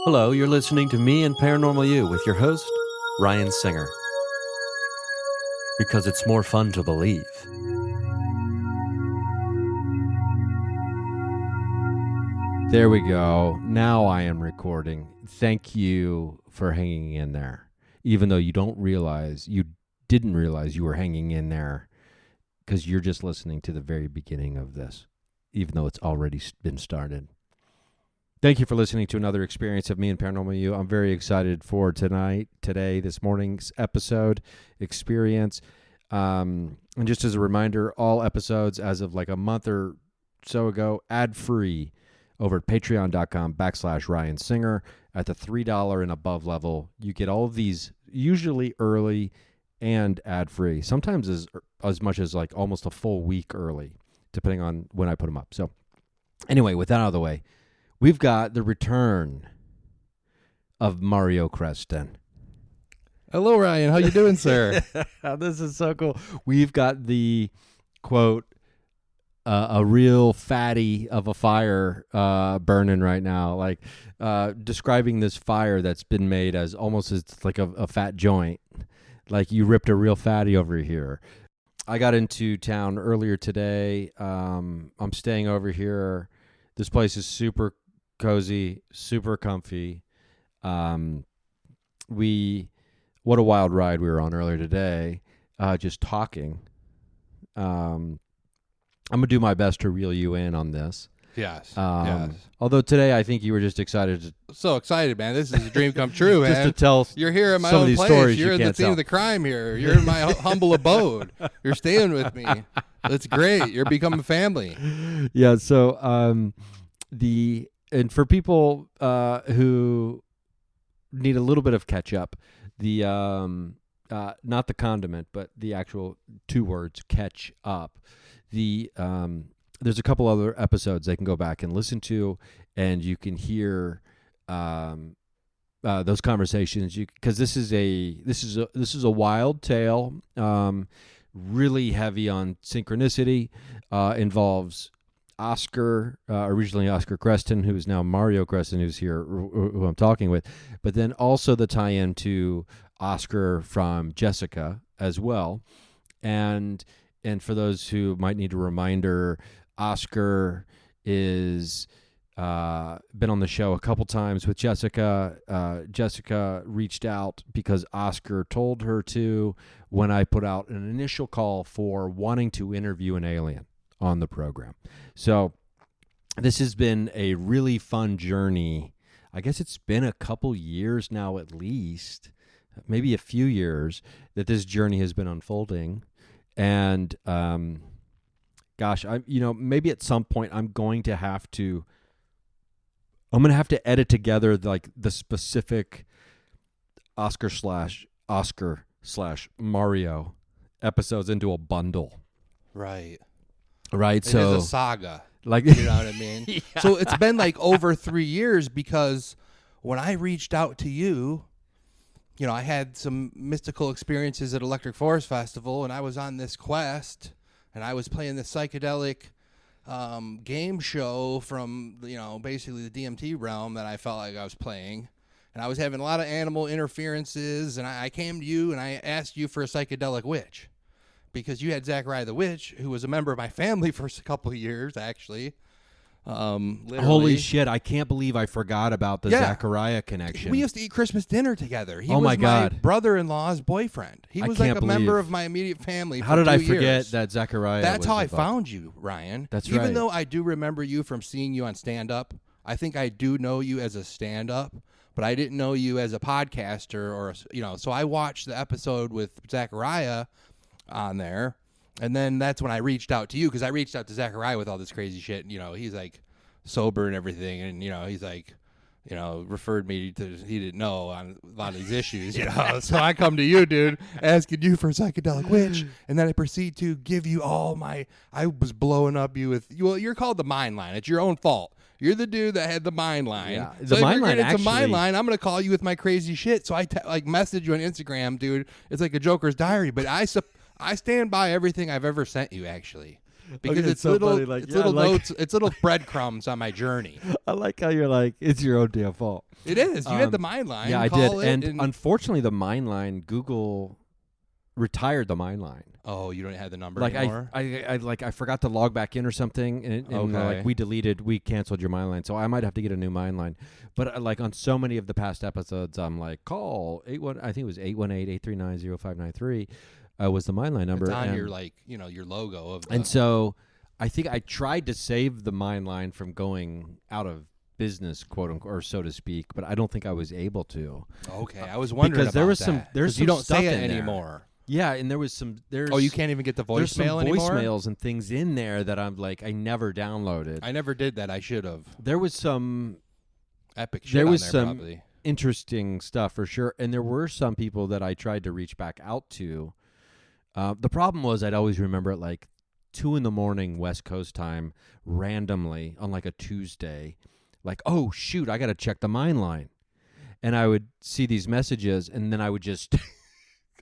Hello, you're listening to Me and Paranormal You with your host, Ryan Singer. Because it's more fun to believe. There we go. Now I am recording. Thank you for hanging in there. Even though you didn't realize you were hanging in there because you're just listening to the very beginning of this, even though it's already been started. Thank you for listening to another experience of Me and Paranormal You. I'm very excited for this morning's episode experience. And just as a reminder, all episodes as of like a month or so ago, ad-free over at patreon.com/Ryan Singer. At the $3 and above level, you get all of these usually early and ad-free, sometimes as much as like almost a full week early, depending on when I put them up. So anyway, with that out of the way, we've got the return of Mario Creston. Hello, Ryan. How you doing, sir? This is so cool. We've got the, quote, a real fatty of a fire burning right now, like describing this fire that's been made as almost as like a fat joint, like you ripped a real fatty over here. I got into town earlier today. I'm staying over here. This place is super cozy, super comfy. What a wild ride we were on earlier today, just talking. I'm going to do my best to reel you in on this. Yes. Although today I think you were just excited. So excited, man. This is a dream come true, man. Just to tell You're here in my some of own these place. stories You're you in the can't scene tell. of the crime here. You're in my humble abode. You're staying with me. That's great. You're becoming family. Yeah, so and for people who need a little bit of catch up, the not the condiment, but the actual two words, catch up. There's a couple other episodes they can go back and listen to, and you can hear those conversations. Because this is a wild tale, really heavy on synchronicity. Involves Oscar, originally Oscar Creston, who is now Mario Creston, who's here, who I'm talking with, but then also the tie-in to Oscar from Jessica as well, and for those who might need a reminder, Oscar is been on the show a couple times with Jessica. Jessica reached out because Oscar told her to when I put out an initial call for wanting to interview an alien on the program. So this has been a really fun journey. I guess it's been a couple years now, at least, maybe a few years, that this journey has been unfolding. And gosh, maybe at some point I'm going to have to edit together like the specific Oscar/Mario episodes into a bundle. Right. Right. It So is a saga. like, You know what I mean? Yeah. So it's been like over 3 years because when I reached out to you, I had some mystical experiences at Electric Forest Festival, and I was on this quest, and I was playing this psychedelic game show from, basically the DMT realm that I felt like I was playing. And I was having a lot of animal interferences, and I came to you, and I asked you for a psychedelic witch because you had Zachariah the Witch, who was a member of my family for a couple of years, actually. Literally. Holy shit, I can't believe I forgot about the Zachariah connection. We used to eat Christmas dinner together. He Oh was my God. brother-in-law's boyfriend. He I was like can't a member believe- of my immediate family How for did I 2 forget years. that Zachariah That's was how I involved? found you, Ryan. That's Even right. though I do remember you from seeing you on stand-up, I think I do know you as a stand-up, but I didn't know you as a podcaster so I watched the episode with Zachariah on there, and then that's when I reached out to you because I reached out to Zachariah with all this crazy shit. He's like sober and everything, and he's like, referred me to he didn't know on a lot of these issues, So I come to you, dude, asking you for a psychedelic witch, and then I proceed to give you all my. I was blowing up you with. Well, you're called the Mind Line. It's your own fault. You're the dude that had the Mind Line. Yeah, So the Mind Line it's a Mind actually- Line. I'm gonna call you with my crazy shit. So I message you on Instagram, dude. It's like a Joker's diary, but I stand by everything I've ever sent you, actually. because Okay, it's so little, funny, like, it's yeah, little like- notes, it's little breadcrumbs on my journey. I like how you're like, it's your own damn fault. It is. You had the Mind Line. Yeah, I did. Call it And unfortunately, the Mind Line, Google retired the Mind Line. oh, you don't have the number Like anymore? I forgot to log back in or something, and Okay. like we canceled your Mind Line, so I might have to get a new Mind Line. But like on so many of the past episodes, I'm like, call I think it was 818-839-0593 was the Mind Line number. It's on and, your your logo of the, and so I think I tried to save the Mind Line from going out of business, quote unquote, or so to speak, but I don't think I was able to. okay, I was wondering because there about was some that, there's 'cause some you don't stuff say it in there. anymore. Yeah, and there's Oh, you can't even get the there's some voicemail anymore? voicemails and things in there that I'm like I never downloaded. I never did that. I should have. There was some Epic shit There on was there some- probably. interesting stuff for sure, and there were some people that I tried to reach back out to. The problem was I'd always remember at like 2 a.m. West Coast time, randomly on like a Tuesday, like, oh shoot, I got to check the Mind Line, and I would see these messages, and then I would just,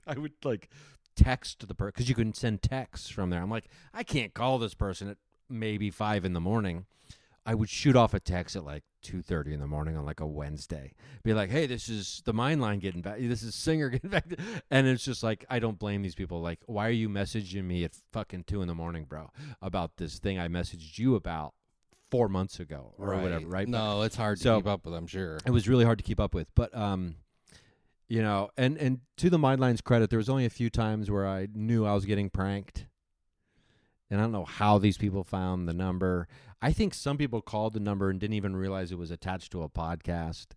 I would like text the person because you can send texts from there. I'm like, I can't call this person at maybe 5 a.m. I would shoot off a text at like 2:30 a.m. on like a Wednesday. Be like, hey, this is the Mind Line getting back. This is Singer getting back. And it's just like, I don't blame these people. Like, why are you messaging me at fucking 2 a.m, bro, about this thing I messaged you about 4 months ago or whatever, right? No, it's hard to So- keep up with, I'm sure. It was really hard to keep up with. But, you know, and to the Mind Line's credit, there was only a few times where I knew I was getting pranked. And I don't know how these people found the number. I think some people called the number and didn't even realize it was attached to a podcast.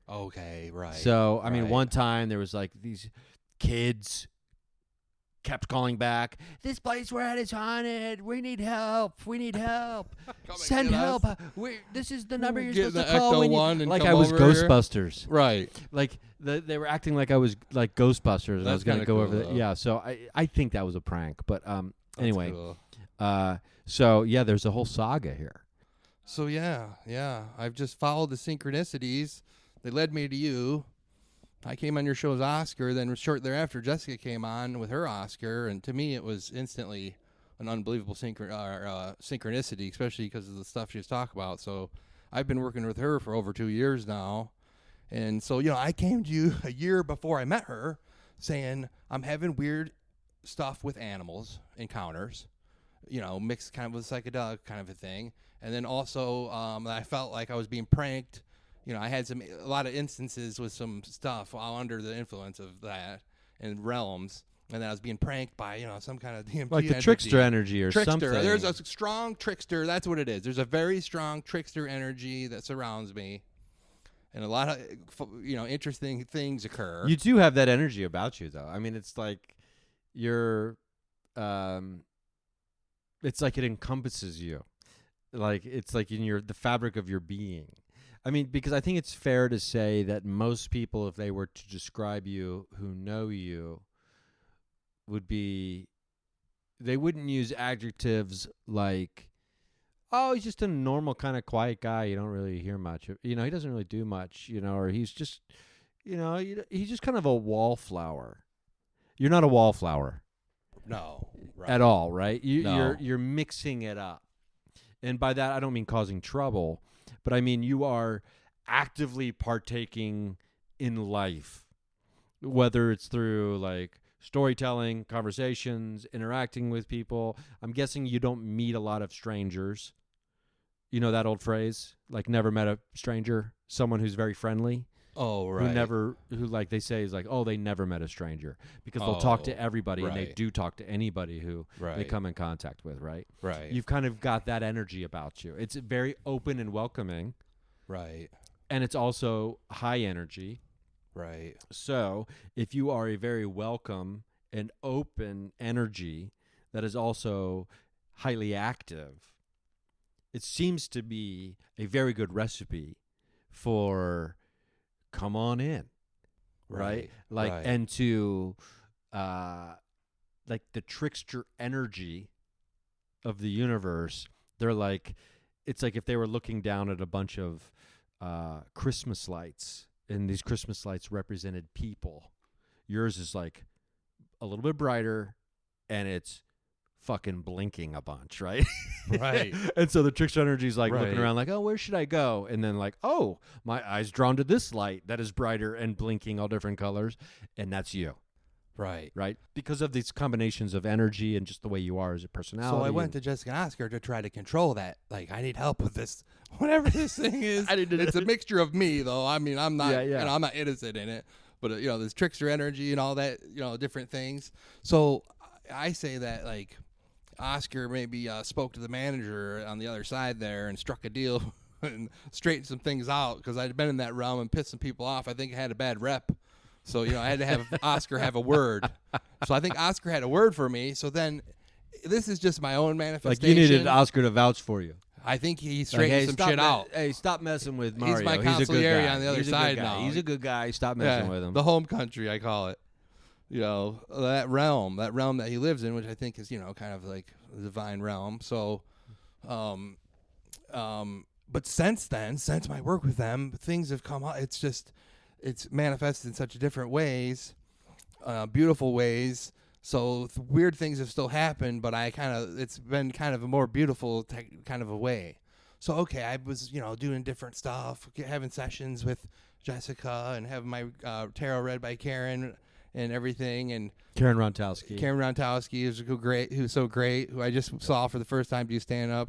Okay, right. So, I mean, right. one time there was like these kids kept calling back. This place we're at is haunted. We need help. We need help. Come and Send get help. us. This is the number you're Get supposed to the call. Ecto when you-" one and like come I was over here. Ghostbusters. Right. Like they were acting like I was like Ghostbusters, and I That's was going to kinda go cool, over. though. Yeah. So I think that was a prank. But That's anyway. cool. So yeah, there's a whole saga here. So yeah. I've just followed the synchronicities. They led me to you. I came on your show as Oscar, then short thereafter Jessica came on with her Oscar, and to me it was instantly an unbelievable synchronicity, especially because of the stuff she was talking about. So I've been working with her for over 2 years now. And so, I came to you a year before I met her saying I'm having weird stuff with animals, encounters, mixed kind of with psychedelic kind of a thing. And then also I felt like I was being pranked. I had a lot of instances with some stuff while under the influence of that and realms. And then I was being pranked by, some kind of DMT Like the entity. trickster energy or Trickster. something. There's a strong trickster. That's what it is. There's a very strong trickster energy that surrounds me. And a lot of, interesting things occur. You do have that energy about you, though. I mean, it's like you're, it's like it encompasses you. Like it's like in the fabric of your being. I mean, because I think it's fair to say that most people, if they were to describe you who know you, they wouldn't use adjectives like, oh, he's just a normal kind of quiet guy. You don't really hear much. He doesn't really do much, or he's just, he's just kind of a wallflower. You're not a wallflower. No. Right. At all, right? No. You're mixing it up. And by that, I don't mean causing trouble, but I mean you are actively partaking in life, whether it's through like storytelling, conversations, interacting with people. I'm guessing you don't meet a lot of strangers. You know that old phrase, like never met a stranger, someone who's very friendly. Oh, right. Who like they say is like, oh, they never met a stranger because they'll talk to everybody and they right. do talk to anybody who they Right. come in contact with, right? Right. You've kind of got that energy about you. It's very open and welcoming, Right. and it's also high energy. Right. So if you are a very welcome and open energy that is also highly active, it seems to be a very good recipe for come on in, right? Like, right. and to, like the trickster energy of the universe, they're like, it's like if they were looking down at a bunch of Christmas lights, and these Christmas lights represented people. Yours is like a little bit brighter, and it's fucking blinking a bunch, right? Right. And so the trickster energy is like looking Right. around like, oh, where should I go? And then like, oh, my eye's drawn to this light that is brighter and blinking all different colors. And that's you, Right. right? Because of these combinations of energy and just the way you are as a personality. So I went to Jessica and Oscar to try to control that. Like, I need help with this, whatever this thing is. It's a mixture of me, though. I mean, I'm not, you know, I'm not innocent in it. But, you know, there's trickster energy and all that, you know, different things. So I say that, like, Oscar maybe spoke to the manager on the other side there and struck a deal and straightened some things out because I'd been in that realm and pissed some people off. I think I had a bad rep. So, you know, I had to have Oscar have a word. So I think Oscar had a word for me. So then this is just my own manifestation. Like you needed Oscar to vouch for you. I think he straightened some shit out. Hey, stop messing with Mario. He's my a good consigliere guy. on the other He's side now. now. He's a good guy. Stop messing with him. The home country, I call it. You know, that realm that he lives in, which I think is, you know, kind of like the divine realm. So, but since then, since my work with them, things have come out. It's manifested in such different ways, beautiful ways. So weird things have still happened, but it's been kind of a more beautiful kind of a way. So, okay, I was, you know, doing different stuff, having sessions with Jessica and having my tarot read by Karen and everything. And Karen Rontowski. who's so great, who I just saw for the first time do stand-up,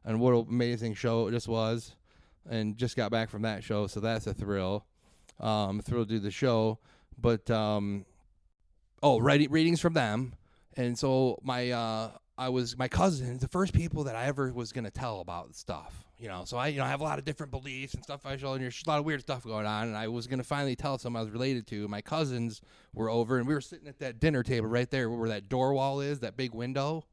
and what an amazing show it just was, and just got back from that show, so that's a thrill. Thrilled to do the show, but readings from them, and so my cousins, the first people that I ever was gonna tell about stuff, you know. So I have a lot of different beliefs and stuff. There's a lot of weird stuff going on, and I was gonna finally tell someone I was related to. My cousins were over, and we were sitting at that dinner table right there where that door wall is, that big window.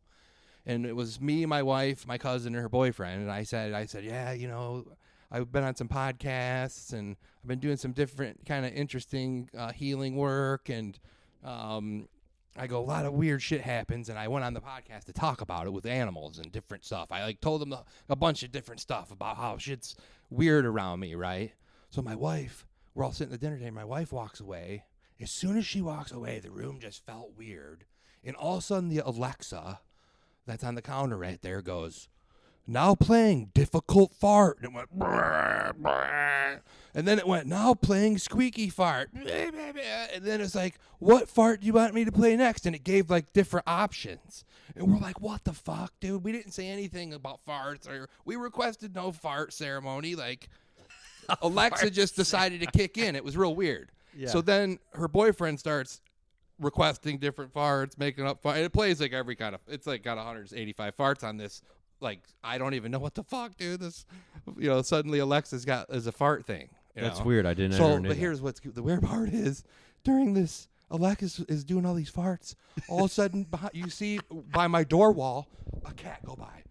And it was me, my wife, my cousin, and her boyfriend. And I said, yeah, you know, I've been on some podcasts, and I've been doing some different kind of interesting healing work. And I go, a lot of weird shit happens. And I went on the podcast to talk about it with animals and different stuff. I like told them a bunch of different stuff about how shit's weird around me, right? So my wife, we're all sitting at the dinner table. My wife walks away. As soon as she walks away, the room just felt weird. And all of a sudden, the Alexa that's on the counter right there goes, now playing difficult fart. And it went, brr, brr. And then it went, now playing squeaky fart. And then it's like, what fart do you want me to play next? And it gave like different options. And we're like, what the fuck, dude? We didn't say anything about farts, or we requested no fart ceremony. Like, Alexa just decided to kick in. It was real weird. Yeah. So then her boyfriend starts requesting different farts, making up farts. It plays like every kind of, it's like got 185 farts on this. Like, I don't even know what the fuck, dude. This, you know, suddenly Alexa's is a fart thing. That's weird. I didn't know. But that. Here's what's the weird part is, during this, Alexa is doing all these farts. All of a sudden, you see by my door wall, a cat go by.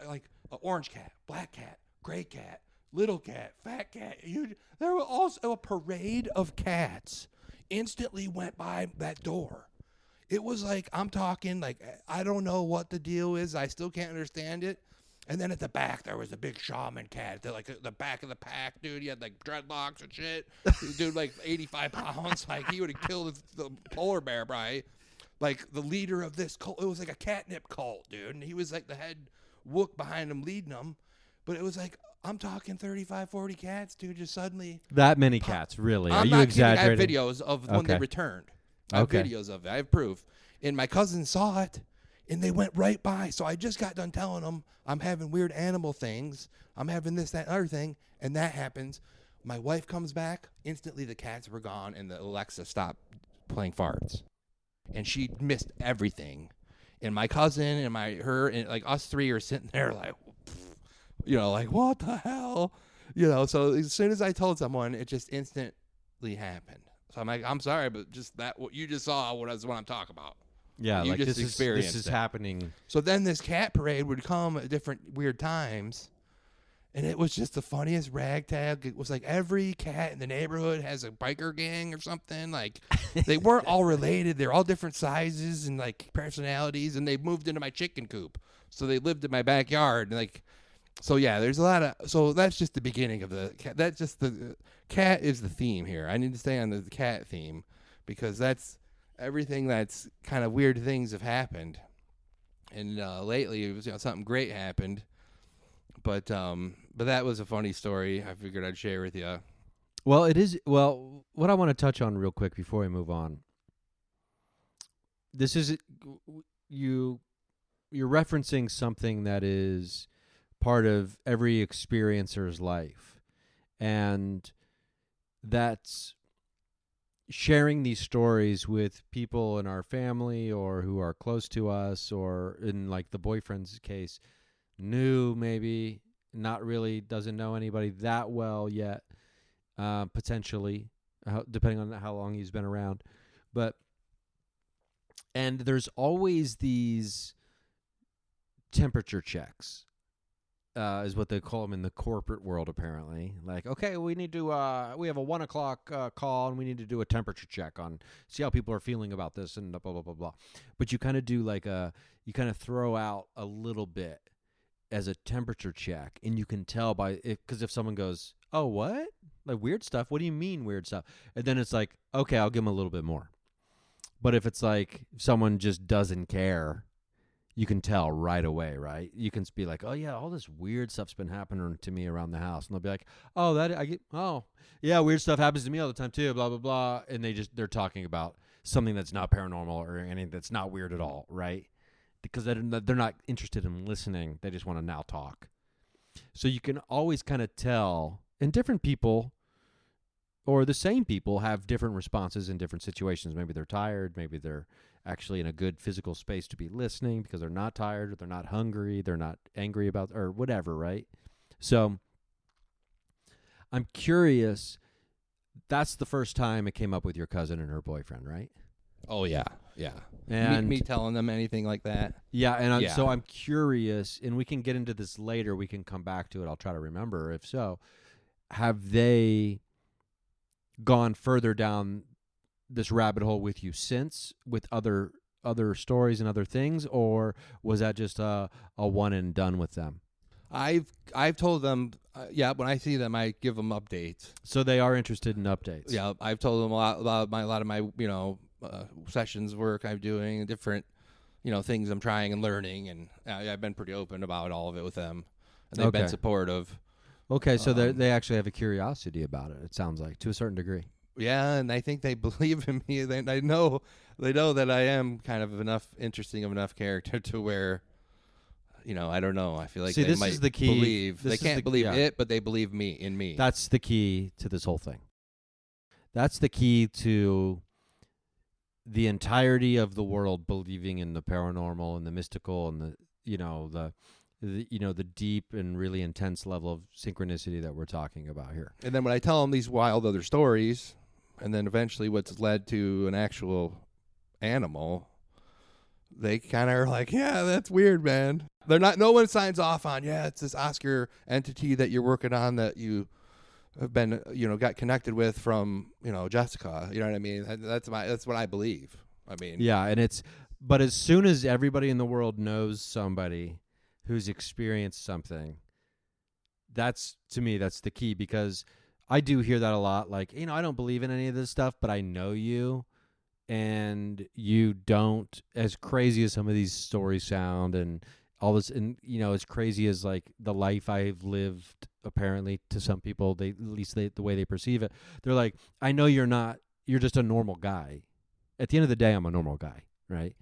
Like an orange cat, black cat, gray cat, little cat, fat cat. There was also a parade of cats instantly went by that door. It was like, I'm talking like, I don't know what the deal is. I still can't understand it. And then at the back, there was a big shaman cat. Like the back of the pack, dude. He had like dreadlocks and shit. Dude, like 85 pounds. Like he would have killed the polar bear, right? Like the leader of this cult. It was like a catnip cult, dude. And he was like the head wook behind him, leading them. But it was like, I'm talking 35, 40 cats, dude. Just suddenly. That many cats, really? Are you not exaggerating? kidding. I have videos of when they returned. I have videos of it. I have proof. And my cousin saw it, and they went right by. So I just got done telling them I'm having weird animal things. I'm having this, that, and other thing. And that happens. My wife comes back. Instantly, the cats were gone, and the Alexa stopped playing farts. And she missed everything. And my cousin and her and like us three are sitting there like, you know, like, what the hell? You know, so as soon as I told someone, it just instantly happened. So I'm like, I'm sorry, but just that, what you just saw, what I'm talking about. Yeah, you like just this is happening. So then this cat parade would come at different weird times, and it was just the funniest ragtag. It was like every cat in the neighborhood has a biker gang or something. Like, they weren't all related. They're all different sizes and like personalities, and they moved into my chicken coop. So they lived in my backyard. And like, so yeah, there's a lot of, so that's just the beginning of the cat. That's just the cat is the theme here. I need to stay on the cat theme because that's everything that's kind of weird things have happened. And lately, it was something great happened. But that was a funny story. I figured I'd share with you. Well, it is. Well, what I want to touch on real quick before we move on. This is you're referencing something that is part of every experiencer's life, and that's sharing these stories with people in our family or who are close to us, or in like the boyfriend's case, new, maybe not really, doesn't know anybody that well yet, potentially, depending on how long he's been around. And there's always these temperature checks, is what they call them in the corporate world, apparently. Like, okay, we need to, we have a 1 o'clock call, and we need to do a temperature check on, see how people are feeling about this, and blah, blah, blah, blah. But you kind of do you kind of throw out a little bit as a temperature check, and you can tell because if someone goes, oh, what? Like weird stuff? What do you mean weird stuff? And then it's like, okay, I'll give them a little bit more. But if it's like someone just doesn't care, you can tell right away, right? You can be like, oh, yeah, all this weird stuff's been happening to me around the house. And they'll be like, oh, yeah, weird stuff happens to me all the time too, blah, blah, blah. And they're talking about something that's not paranormal or anything that's not weird at all, right? Because they're not interested in listening. They just want to now talk. So you can always kind of tell, and different people or the same people have different responses in different situations. Maybe they're tired. Maybe they're actually in a good physical space to be listening because they're not tired, or they're not hungry, they're not angry about, or whatever, right? So I'm curious, that's the first time it came up with your cousin and her boyfriend, right? Oh, yeah. And me telling them anything like that? Yeah, and so I'm curious, and we can get into this later. We can come back to it. I'll try to remember. If so, have they gone further down this rabbit hole with you since, with other stories and other things, or was that just a one and done with them? I've told them, when I see them, I give them updates. So they are interested in updates. Yeah, I've told them a lot of my sessions work I'm doing, different things I'm trying and learning, and I've been pretty open about all of it with them, and they've been supportive. Okay, so they actually have a curiosity about it. It sounds like, to a certain degree. Yeah, and I think they believe in me. They know that I am kind of interesting enough character to where, I don't know. I feel like they might believe. They can't believe it, but they believe in me. That's the key to this whole thing. That's the key to the entirety of the world believing in the paranormal and the mystical and the deep and really intense level of synchronicity that we're talking about here. And then when I tell them these wild other stories, and then eventually what's led to an actual animal, they kind of are like, yeah, that's weird, man. No one signs off on, it's this Oscar entity that you're working on that you have been, got connected with from, Jessica. You know what I mean? That's what I believe. I mean, yeah. But as soon as everybody in the world knows somebody who's experienced something, to me, that's the key, because I do hear that a lot. Like, I don't believe in any of this stuff, but I know you, and you don't, as crazy as some of these stories sound and all this, and, as crazy as like the life I've lived, apparently to some people, at least the way they perceive it, they're like, I know you're you're just a normal guy. At the end of the day, I'm a normal guy. Right.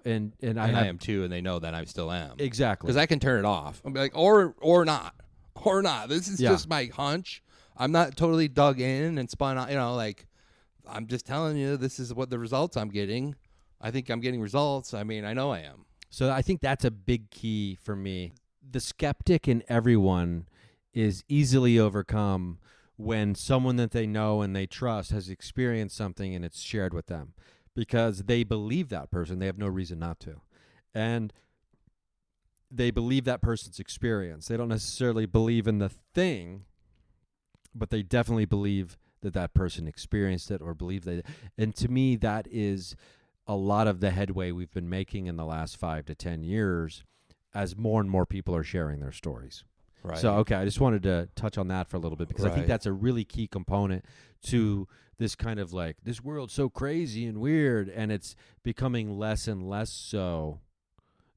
And I am too, and they know that I still am. Exactly. Because I can turn it off. I'm like, or not. This is just my hunch. I'm not totally dug in and spun out, I'm just telling you, this is what the results I'm getting. I think I'm getting results. I mean, I know I am. So I think that's a big key for me. The skeptic in everyone is easily overcome when someone that they know and they trust has experienced something and it's shared with them, because they believe that person. They have no reason not to. And they believe that person's experience. They don't necessarily believe in the thing, but they definitely believe that person experienced it or believed it. And to me, that is a lot of the headway we've been making in the last 5 to 10 years as more and more people are sharing their stories. Right. So, okay, I just wanted to touch on that for a little bit because I think Right. that's a really key component to this kind of like, this world's so crazy and weird, and it's becoming less and less so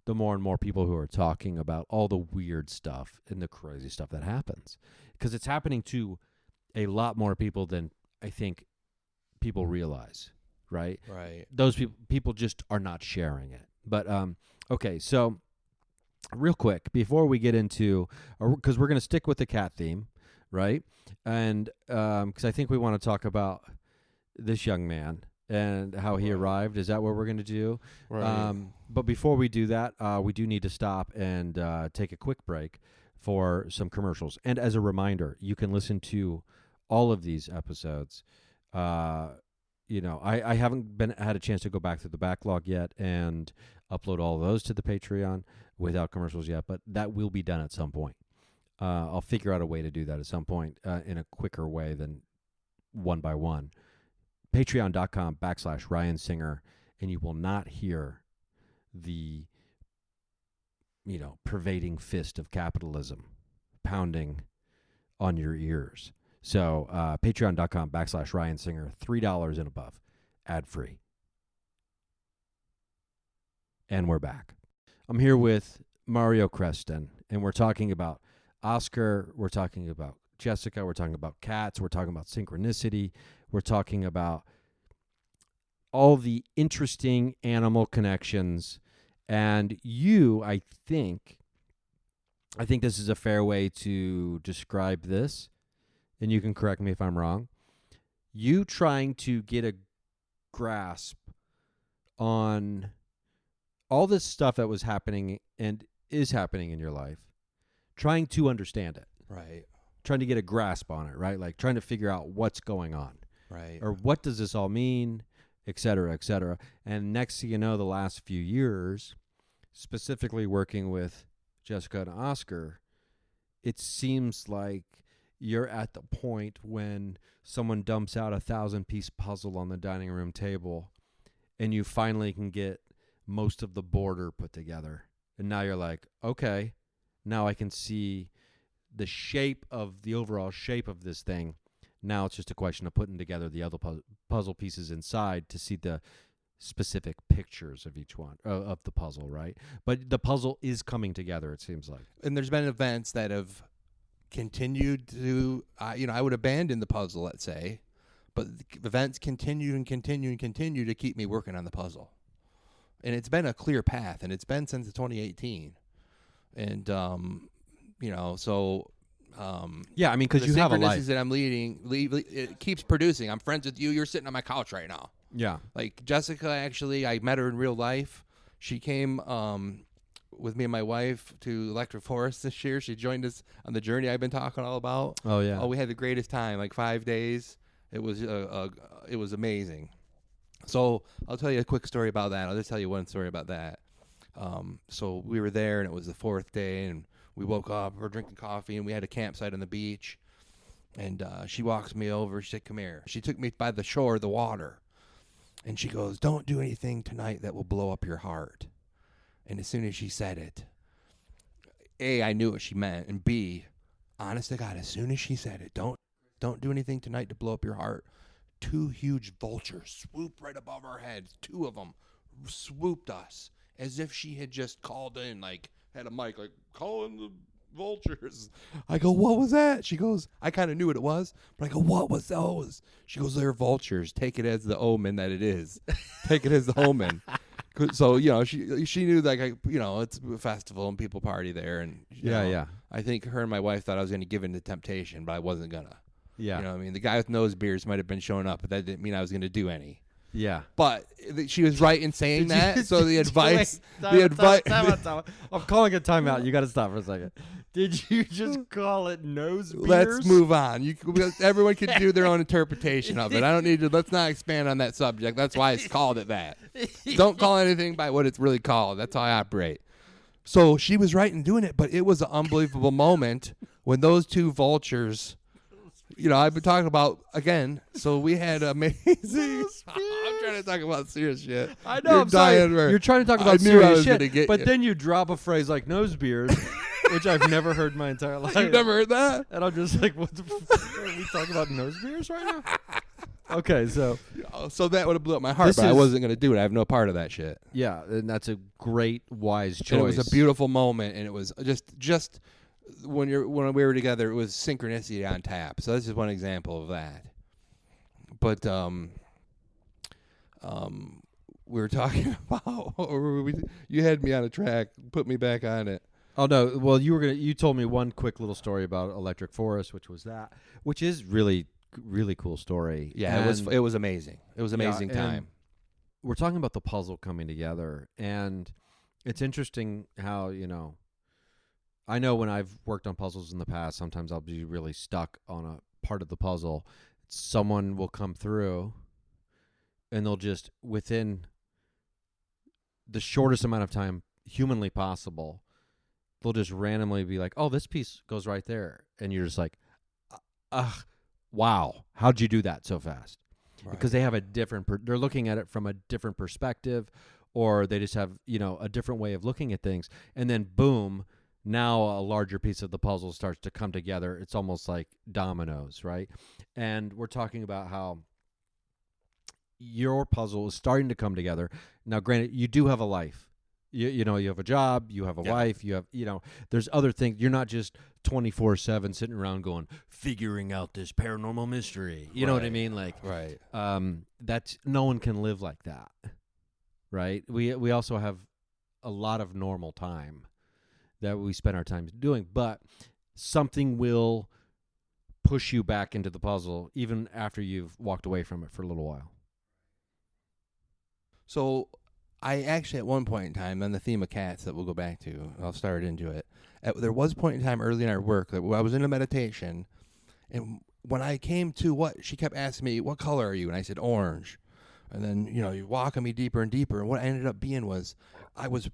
the more and more people who are talking about all the weird stuff and the crazy stuff that happens. Because it's happening to a lot more people than I think people realize, right? Right. Those people just are not sharing it. But okay, so real quick before we get into, because we're going to stick with the cat theme, right? And because I think we want to talk about this young man and how he Right. arrived. Is that what we're going to do? Right. But before we do that, we do need to stop and take a quick break for some commercials. And as a reminder, you can listen to all of these episodes. I haven't had a chance to go back through the backlog yet and upload all of those to the Patreon without commercials yet, but that will be done at some point. I'll figure out a way to do that at some point in a quicker way than one by one. Patreon.com/Ryan Singer, and you will not hear the pervading fist of capitalism pounding on your ears. So patreon.com/Ryan Singer, $3 and above, ad free. And we're back. I'm here with Mario Creston, and we're talking about Oscar, we're talking about Jessica, we're talking about cats, we're talking about synchronicity, we're talking about all the interesting animal connections. And I think this is a fair way to describe this, and you can correct me if I'm wrong. You trying to get a grasp on all this stuff that was happening and is happening in your life, trying to understand it, Right. trying to get a grasp on it, right? Like trying to figure out what's going on, Right. or what does this all mean, et cetera, et cetera. And next thing you know, the last few years, specifically working with Jessica and Oscar, it seems like you're at the point when someone dumps out a 1,000-piece puzzle on the dining room table and you finally can get most of the border put together. And now you're like, okay, now I can see the shape of the overall shape of this thing. Now it's just a question of putting together the other puzzle pieces inside to see the specific pictures of each one of the puzzle, right? But the puzzle is coming together, it seems like. And there's been events that have continued to, I would abandon the puzzle, let's say, but events continue and continue and continue to keep me working on the puzzle. And it's been a clear path, and it's been since 2018. And, Yeah, I mean, because you have a life. The synchronicities that I'm leading, it keeps producing. I'm friends with you. You're sitting on my couch right now. Yeah. Like Jessica, actually, I met her in real life. She came with me and my wife to Electric Forest this year. She joined us on the journey I've been talking all about. Oh, yeah. Oh, we had the greatest time, like 5 days. It was amazing. So I'll tell you a quick story about that. I'll just tell you one story about that. So we were there, and it was the 4th day, and we woke up, we're drinking coffee, and we had a campsite on the beach. And she walks me over. She said, "Come here." She took me by the shore, the water. And she goes, "Don't do anything tonight that will blow up your heart." And as soon as she said it, A, I knew what she meant. And B, honest to God, as soon as she said it, don't do anything tonight to blow up your heart, 2 huge vultures swooped right above our heads. 2 of them swooped us as if she had just called in, like, had a mic, like, calling the vultures. I go, "What was that?" She goes, I kind of knew what it was, but I go, "What was those?" She goes, "They're vultures. Take it as the omen that it is. Take it as the omen." So, she knew, like, it's a festival and people party there. And Yeah. I think her and my wife thought I was going to give in to temptation, but I wasn't going to. Yeah. You know what I mean? The guy with nose beards might have been showing up, but that didn't mean I was going to do any. Yeah. But she was right in saying that. So the advice, Time out. I'm calling a timeout. You got to stop for a second. Did you just call it nose beers? Let's move on. Everyone can do their own interpretation of it. I don't need to. Let's not expand on that subject. That's why it's called it that. Don't call anything by what it's really called. That's how I operate. So she was right in doing it, but it was an unbelievable moment when those 2 vultures. I've been talking about, again, so we had amazing. I'm trying to talk about serious shit. I know, I'm sorry. You're trying to talk about serious shit, but then you drop a phrase like nose beers. which I've never heard in my entire life. You've never heard that? And I'm just like, what the are we talking about nose beers right now? Okay, so that would have blew up my heart, but I wasn't going to do it. I have no part of that shit. Yeah, and that's a great, wise choice. And it was a beautiful moment, and it was just when we were together, it was synchronicity on tap. So this is one example of that. But we were talking about, you had me on a track, put me back on it. Oh no! Well, you told me one quick little story about Electric Forest, which is really cool story. Yeah, and it was amazing. It was amazing time. We're talking about the puzzle coming together, and it's interesting how, I know when I've worked on puzzles in the past, sometimes I'll be really stuck on a part of the puzzle. Someone will come through, and they'll just, within the shortest amount of time humanly possible, they'll just randomly be like, oh, this piece goes right there. And you're just like, wow, how'd you do that so fast? Right. Because they have a different, they're looking at it from a different perspective, or they just have, a different way of looking at things. And then boom, now a larger piece of the puzzle starts to come together. It's almost like dominoes, right? And we're talking about how your puzzle is starting to come together. Now, granted, you do have a life. You have a job, you have a wife, you have, there's other things. You're not just 24/7 sitting around going, figuring out this paranormal mystery. You know what I mean? Like, right. That's, no one can live like that, right? We also have a lot of normal time that we spend our time doing, but something will push you back into the puzzle even after you've walked away from it for a little while. So I actually, at one point in time, on the theme of cats that we'll go back to, I'll start into it. There was a point in time early in our work that I was in a meditation, and when I came to she kept asking me, what color are you? And I said, orange. And then, you're walking me deeper and deeper. And what I ended up being was, I was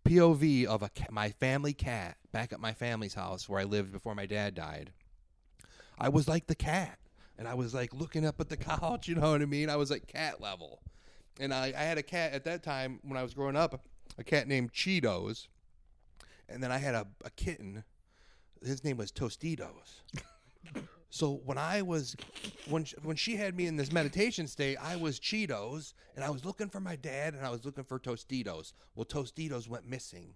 POV of my family cat back at my family's house where I lived before my dad died. I was like the cat. And I was like looking up at the couch, you know what I mean? I was like cat level. And I had a cat at that time when I was growing up, a cat named Cheetos. And then I had a kitten. His name was Tostitos. So when she had me in this meditation state, I was Cheetos, and I was looking for my dad, and I was looking for Tostitos. Well, Tostitos went missing,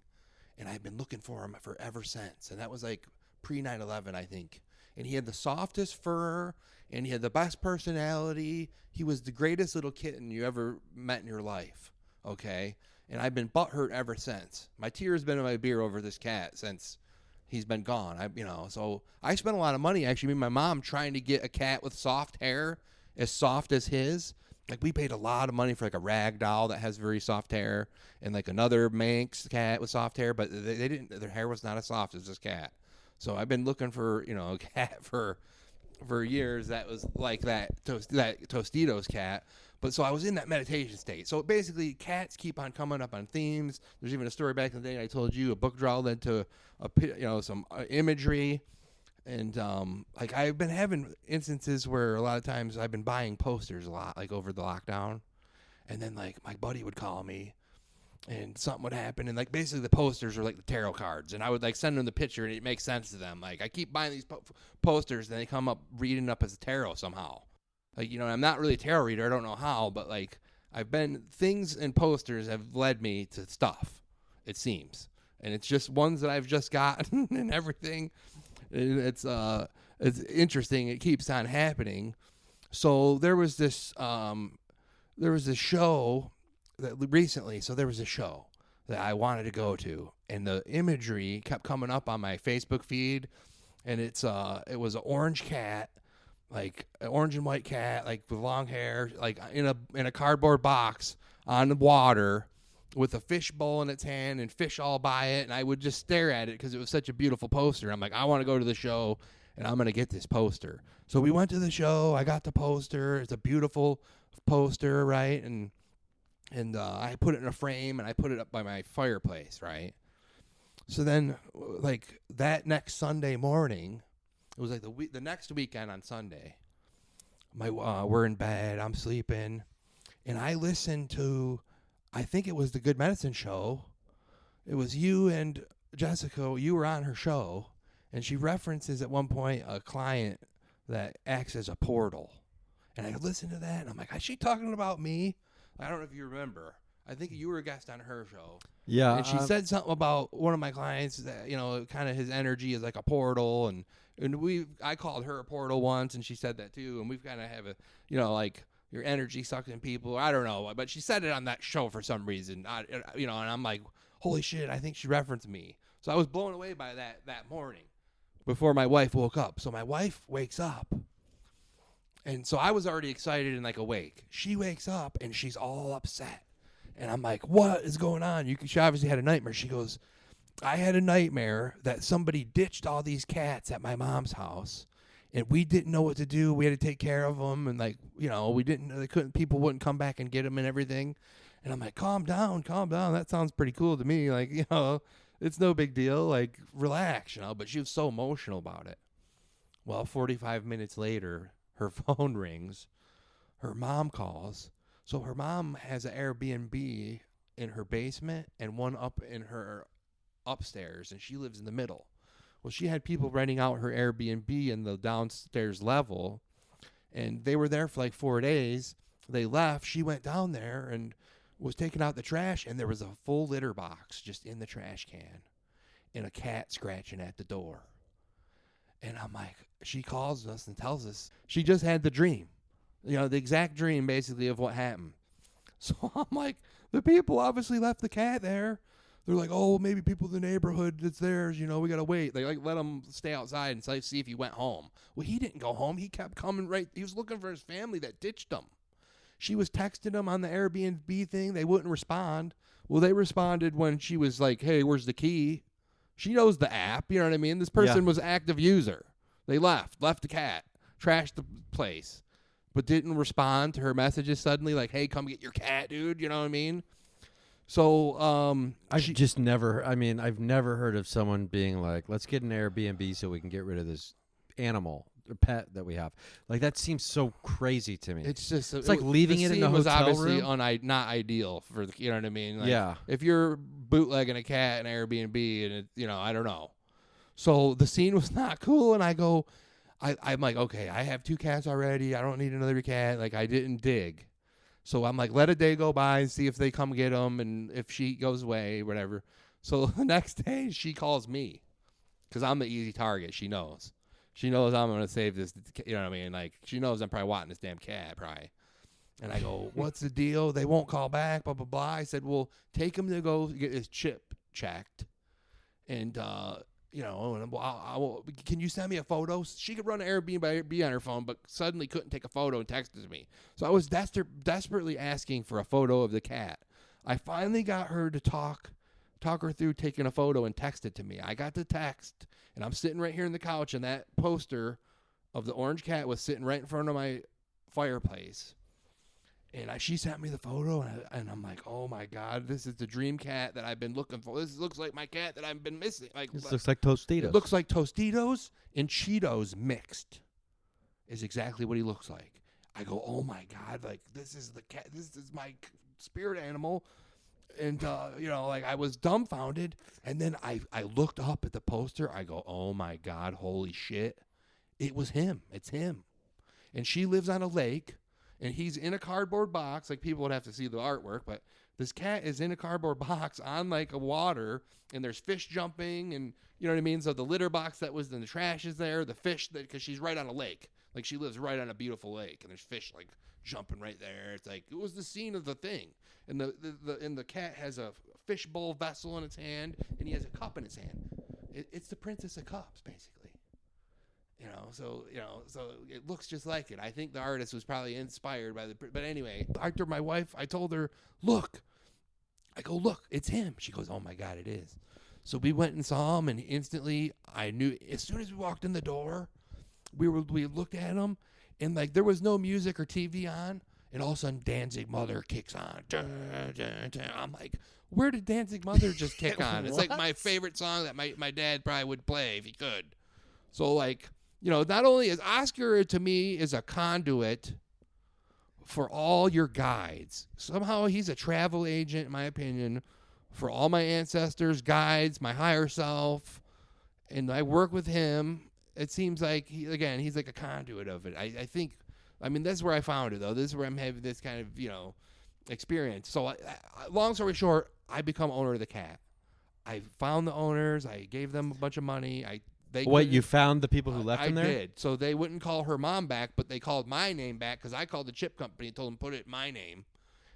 and I've been looking for him ever since. And that was like pre-9/11, I think. And he had the softest fur, and he had the best personality. He was the greatest little kitten you ever met in your life, okay? And I've been butthurt ever since. My tears been in my beer over this cat since he's been gone. So I spent a lot of money, actually, me and my mom, trying to get a cat with soft hair, as soft as his. Like, we paid a lot of money for, like, a rag doll that has very soft hair, and, like, another Manx cat with soft hair, but they didn't, their hair was not as soft as this cat. So I've been looking for, a cat for years that was like that Tostitos cat. But so I was in that meditation state. So basically, cats keep on coming up on themes. There's even a story back in the day I told you, a book draw led to some imagery. And like, I've been having instances where a lot of times I've been buying posters a lot, like over the lockdown. And then, like, my buddy would call me, and something would happen, and, like, basically the posters are like the tarot cards, and I would, like, send them the picture, and it makes sense to them. Like, I keep buying these posters, and they come up reading up as a tarot somehow. Like, I'm not really a tarot reader. I don't know how, but, like, things and posters have led me to stuff, it seems. And it's just ones that I've just gotten and everything. It's interesting. It keeps on happening. So there was this show that recently, there was a show that I wanted to go to, and the imagery kept coming up on my Facebook feed, and it was an orange cat, like an orange and white cat, like with long hair, like in a cardboard box on the water with a fish bowl in its hand and fish all by it, and I would just stare at it because it was such a beautiful poster. I'm like, I want to go to the show, and I'm going to get this poster. So we went to the show. I got the poster. It's a beautiful poster, right? And I put it in a frame, and I put it up by my fireplace, right? So then, like, that next Sunday morning, it was like the next weekend on Sunday, we're in bed, I'm sleeping, and I listened to, I think it was the Good Medicine Show, it was you and Jessica. You were on her show, and she references at one point a client that acts as a portal. And I listened to that, and I'm like, is she talking about me? I don't know if you remember. I think you were a guest on her show. Yeah. And she said something about one of my clients that, kind of his energy is like a portal. And I called her a portal once, and she said that too. And we've kind of have a, like your energy sucks in people. I don't know. But she said it on that show for some reason. And I'm like, holy shit, I think she referenced me. So I was blown away by that morning before my wife woke up. So my wife wakes up. And so I was already excited and like awake. She wakes up and she's all upset. And I'm like, what is going on? She obviously had a nightmare. She goes, I had a nightmare that somebody ditched all these cats at my mom's house. And we didn't know what to do. We had to take care of them. And people wouldn't come back and get them and everything. And I'm like, calm down. That sounds pretty cool to me. Like, it's no big deal. Like, relax, But she was so emotional about it. Well, 45 minutes later, her phone rings. Her mom calls. So her mom has an Airbnb in her basement and one up in her upstairs, and she lives in the middle. Well, she had people renting out her Airbnb in the downstairs level, and they were there for like 4 days. They left. She went down there and was taking out the trash, and there was a full litter box just in the trash can and a cat scratching at the door. And I'm like, she calls us and tells us she just had the dream. The exact dream, basically, of what happened. So I'm like, the people obviously left the cat there. They're like, oh, maybe people in the neighborhood, it's theirs, we got to wait. They let him stay outside and see if he went home. Well, he didn't go home. He kept coming he was looking for his family that ditched him. She was texting him on the Airbnb thing. They wouldn't respond. Well, they responded when she was like, hey, where's the key? She knows the app, you know what I mean? This person was an active user. They left the cat, trashed the place, but didn't respond to her messages suddenly, like, hey, come get your cat, dude, you know what I mean? So, I've never heard of someone being like, let's get an Airbnb so we can get rid of this animal or pet that we have. Like, that seems so crazy to me. It's just, it's like leaving it in the hotel was obviously room. Not ideal for you know what I mean? Like, yeah. If you're bootlegging a cat in Airbnb and I don't know. So the scene was not cool, and I go, I'm like, okay, I have 2 cats already. I don't need another cat. Like, I didn't dig. So I'm like, let a day go by and see if they come get them, and if she goes away, whatever. So the next day, she calls me because I'm the easy target. She knows. She knows I'm going to save this, you know what I mean? Like, she knows I'm probably wanting this damn cat, probably. And I go, what's the deal? They won't call back, blah, blah, blah. I said, well, take him to go get his chip checked. And, can you send me a photo? She could run an Airbnb on her phone, but suddenly couldn't take a photo and texted me. So I was desperately asking for a photo of the cat. I finally got her to talk her through taking a photo and text it to me. I got the text, and I'm sitting right here on the couch, and that poster of the orange cat was sitting right in front of my fireplace. And she sent me the photo, and I'm like, oh, my God, this is the dream cat that I've been looking for. This looks like my cat that I've been missing. This looks like Tostitos. It looks like Tostitos and Cheetos mixed is exactly what he looks like. I go, oh, my God, like, this is the cat. This is my spirit animal. And, I was dumbfounded. And then I looked up at the poster. I go, oh, my God, holy shit. It was him. It's him. And she lives on a lake. And he's in a cardboard box. Like, people would have to see the artwork, but this cat is in a cardboard box on like a water, and there's fish jumping, and you know what I mean? So the litter box that was in the trash is there. The fish, because she's right on a lake. Like, she lives right on a beautiful lake, and there's fish like jumping right there. It's like, it was the scene of the thing. And the cat has a fishbowl vessel in its hand, and he has a cup in his hand. It's the Princess of Cups, basically. So it looks just like it. I think the artist was probably inspired by but anyway, after my wife, I told her, look. I go, look, it's him. She goes, oh my God, it is. So we went and saw him, and instantly I knew, as soon as we walked in the door, we looked at him, and like, there was no music or TV on, and all of a sudden Danzig Mother kicks on. Dun, dun, dun. I'm like, where did Danzig Mother just kick on? It's like my favorite song that my dad probably would play if he could. So like, not only is Oscar to me is a conduit for all your guides. Somehow he's a travel agent, in my opinion, for all my ancestors, guides, my higher self, and I work with him. It seems like, he's like a conduit of it. I think, that's where I found it, though. This is where I'm having this kind of, experience. So, long story short, I become owner of the cat. I found the owners. I gave them a bunch of money. You found the people who left them there? I did. So they wouldn't call her mom back, but they called my name back because I called the chip company and told them put it in my name.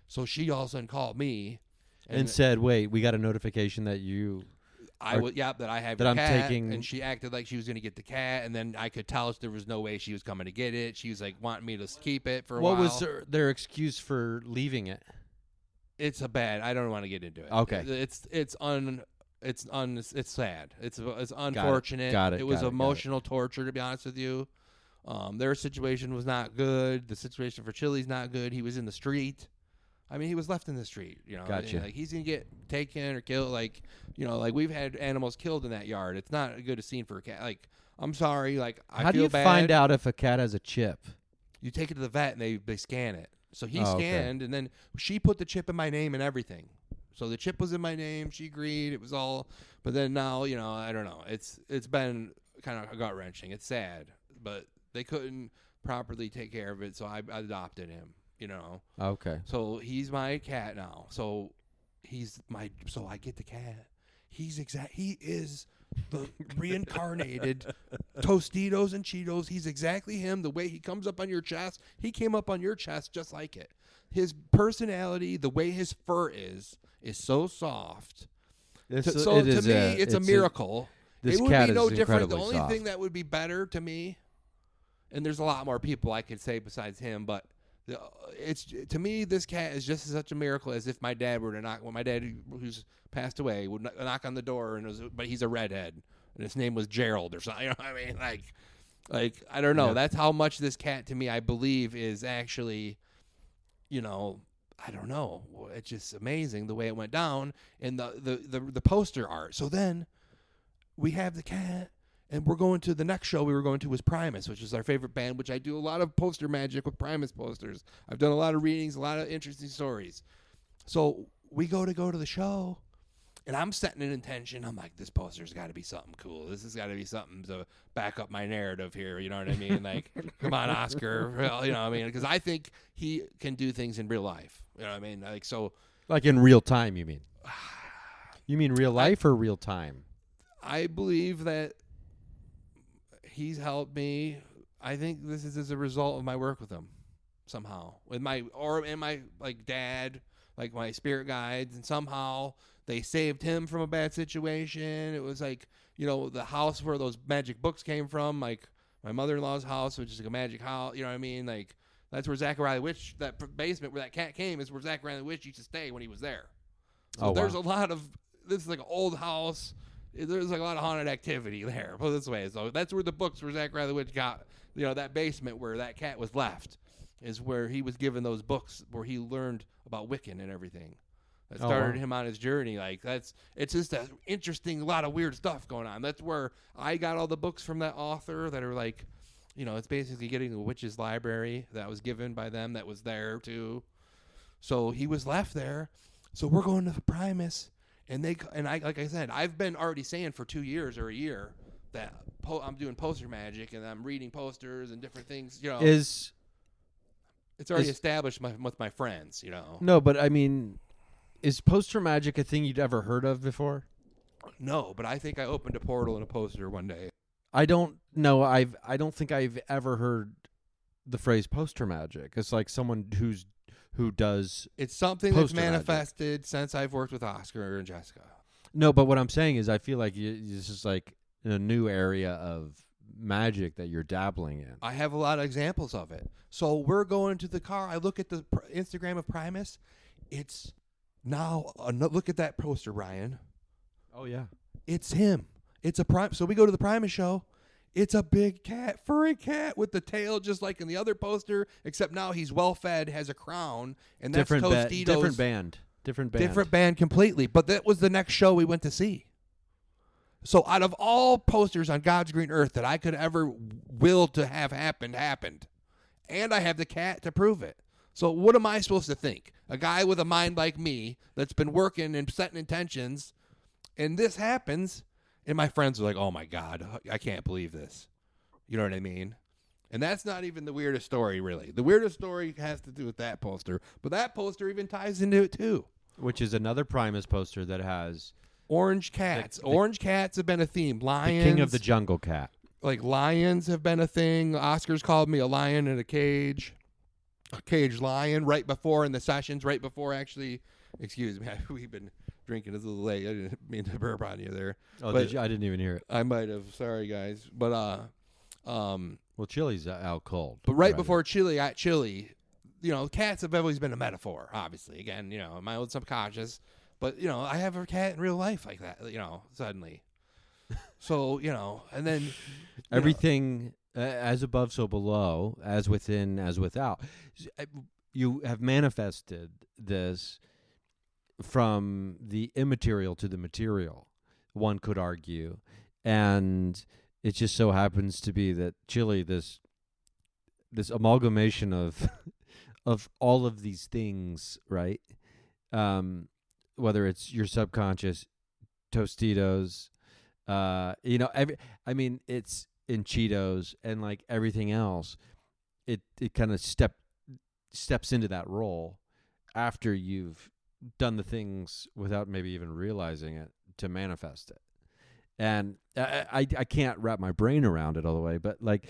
So she all of a sudden called me. And said, wait, we got a notification that you... that I have that your I'm cat, taking... and she acted like she was going to get the cat, and then I could tell there was no way she was coming to get it. She was like wanting me to keep it for a while. What was their excuse for leaving it? It's I don't want to get into it. Okay. It's sad. It's unfortunate. Got it. It was emotional torture, to be honest with you. Their situation was not good. The situation for Chili's not good. He was in the street. He was left in the street. Gotcha. Like he's gonna get taken or killed. Like we've had animals killed in that yard. It's not a good scene for a cat. Like, I'm sorry. Like, how do you find out if a cat has a chip? You take it to the vet and they scan it. So he scanned, and then she put the chip in my name and everything. So the chip was in my name. She agreed. It was all. But then now, I don't know. It's been kind of gut wrenching. It's sad, but they couldn't properly take care of it, so I adopted him. Okay. So he's my cat now. So I get the cat. He is the reincarnated Tostitos and Cheetos. He's exactly him. The way he comes up on your chest, he came up on your chest just like it. His personality, the way his fur is so soft. To me, it's a miracle. This it would cat be no is different. The incredibly only soft. thing that would be better to me, and there's a lot more people I could say besides him, but to me, this cat is just such a miracle as if my dad were to knock. Well, my dad, who's passed away, would knock on the door, but he's a redhead, and his name was Gerald or something. Like I don't know. Yeah. That's how much this cat to me, I believe, is actually, I don't know. It's just amazing the way it went down and the poster art. So then we have the cat. And we're going to the next show we were going to was Primus, which is our favorite band, which I do a lot of poster magic with Primus posters. I've done a lot of readings, a lot of interesting stories. So we go to the show, and I'm setting an intention. I'm like, this poster's got to be something cool. This has got to be something to back up my narrative here. You know what I mean? Like, come on, Oscar. Because I think he can do things in real life. You know what I mean? Like in real time, you mean? You mean real life or real time? I believe that he's helped me. I think this is as a result of my work with him somehow. In my dad, like my spirit guides, and somehow they saved him from a bad situation. It was like, the house where those magic books came from, like my mother-in-law's house, which is like a magic house, you know what I mean? Like, that's where Zachariah the Witch, that basement where that cat came, is where Zachariah the Witch used to stay when he was there. So there's a lot of, this is like an old house. There's like a lot of haunted activity there, put it this way. So that's where the books where Zachariah the Witch got, that basement where that cat was left is where he was given those books where he learned about Wiccan and everything. That started him on his journey. Like, it's just an interesting, lot of weird stuff going on. That's where I got all the books from that author that are like, it's basically getting the witch's library that was given by them that was there too. So he was left there. So we're going to the Primus. And I, like I said, I've been already saying for 2 years or a year that I'm doing poster magic and I'm reading posters and different things. It's already established with my friends. No, but is poster magic a thing you'd ever heard of before? No, but I think I opened a portal in a poster one day. I don't know. I don't think I've ever heard the phrase poster magic. It's like someone who does. It's something that's manifested since I've worked with Oscar and Jessica. No, but what I'm saying is I feel like this is like a new area of magic that you're dabbling in. I have a lot of examples of it. So we're going to the car. I look at the Instagram of Primus. It's now, look at that poster, Ryan. Oh, yeah. It's him. It's a Primus. So we go to the Primus show. It's a big cat, furry cat with the tail just like in the other poster, except now he's well-fed, has a crown, and that's Tostitos. Different band completely. But that was the next show we went to see. So out of all posters on God's green earth that I could ever will to have happened. And I have the cat to prove it. So what am I supposed to think? A guy with a mind like me that's been working and setting intentions, and this happens, and my friends are like, oh, my God, I can't believe this. You know what I mean? And that's not even the weirdest story, really. The weirdest story has to do with that poster, but that poster even ties into it, too. Which is another Primus poster that has orange cats. Orange cats have been a theme. Lions. the king of the jungle cat. Like lions have been a thing. Oscar's called me a lion in a cage lion right before in the sessions, right before actually. Excuse me, we've been drinking. It's a little late. I didn't mean to burp on you there. Oh, did you? I didn't even hear it. I might have. Sorry, guys. But well, Chili's out cold. But right before Chili, cats have always been a metaphor. Obviously, again, my own subconscious. But I have a cat in real life like that. Suddenly. So and then everything as above, so below, as within, as without. You have manifested this from the immaterial to the material, one could argue, and it just so happens to be that Chili, this amalgamation of of all of these things, right? Whether it's your subconscious, Tostitos, it's in Cheetos and like everything else. It kind of steps into that role after you've done the things without maybe even realizing it to manifest it. And I can't wrap my brain around it all the way, but look